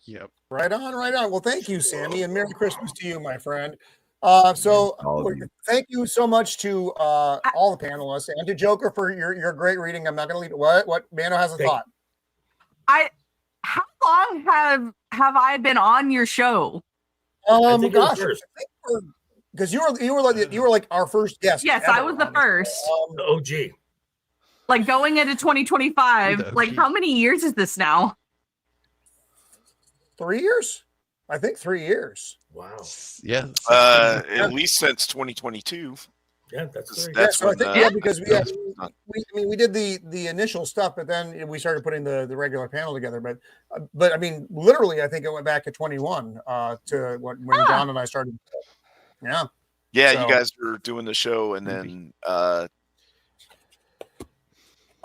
Yep. Right on, right on. Well, thank you, Sammy, and Merry Christmas to you, my friend. Thank you so much to all the panelists and to Joker for your great reading. I'm not going to leave. What Mando has a thought. How long have I been on your show? Gosh, because you were like our first guest. Yes, I was the first. The OG. Like going into 2025. Like how many years is this now? 3 years? I think 3 years. Wow. Yeah. At least since 2022. Yeah, that's so I think, because we did the initial stuff, but then we started putting the regular panel together. But I mean, literally, I think it went back to 21 to when John and I started. Yeah. Yeah, so, you guys were doing the show, and then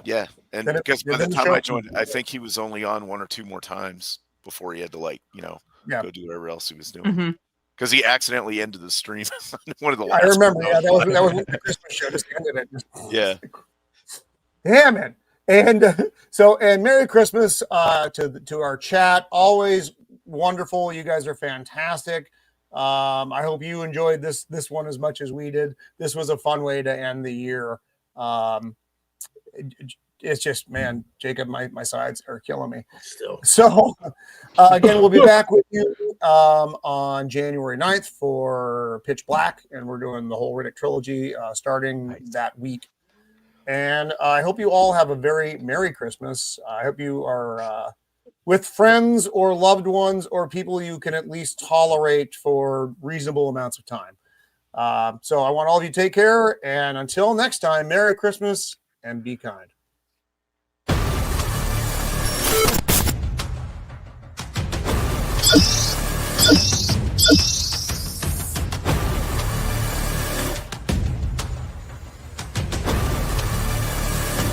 yeah, and because by the time I joined, I think he was only on 1 or 2 more times before he had to go do whatever else he was doing. Because he accidentally ended the stream. One of the last. I remember. Yeah, that was the Christmas show. Just ended it. Yeah. Damn it. And Merry Christmas to our chat. Always wonderful. You guys are fantastic. I hope you enjoyed this one as much as we did. This was a fun way to end the year. It's just, man, Jacob, my sides are killing me. Still. So, again, we'll be back with you on January 9th for Pitch Black, and we're doing the whole Riddick trilogy starting that week. And I hope you all have a very Merry Christmas. I hope you are with friends or loved ones or people you can at least tolerate for reasonable amounts of time. So I want all of you to take care, and until next time, Merry Christmas and be kind.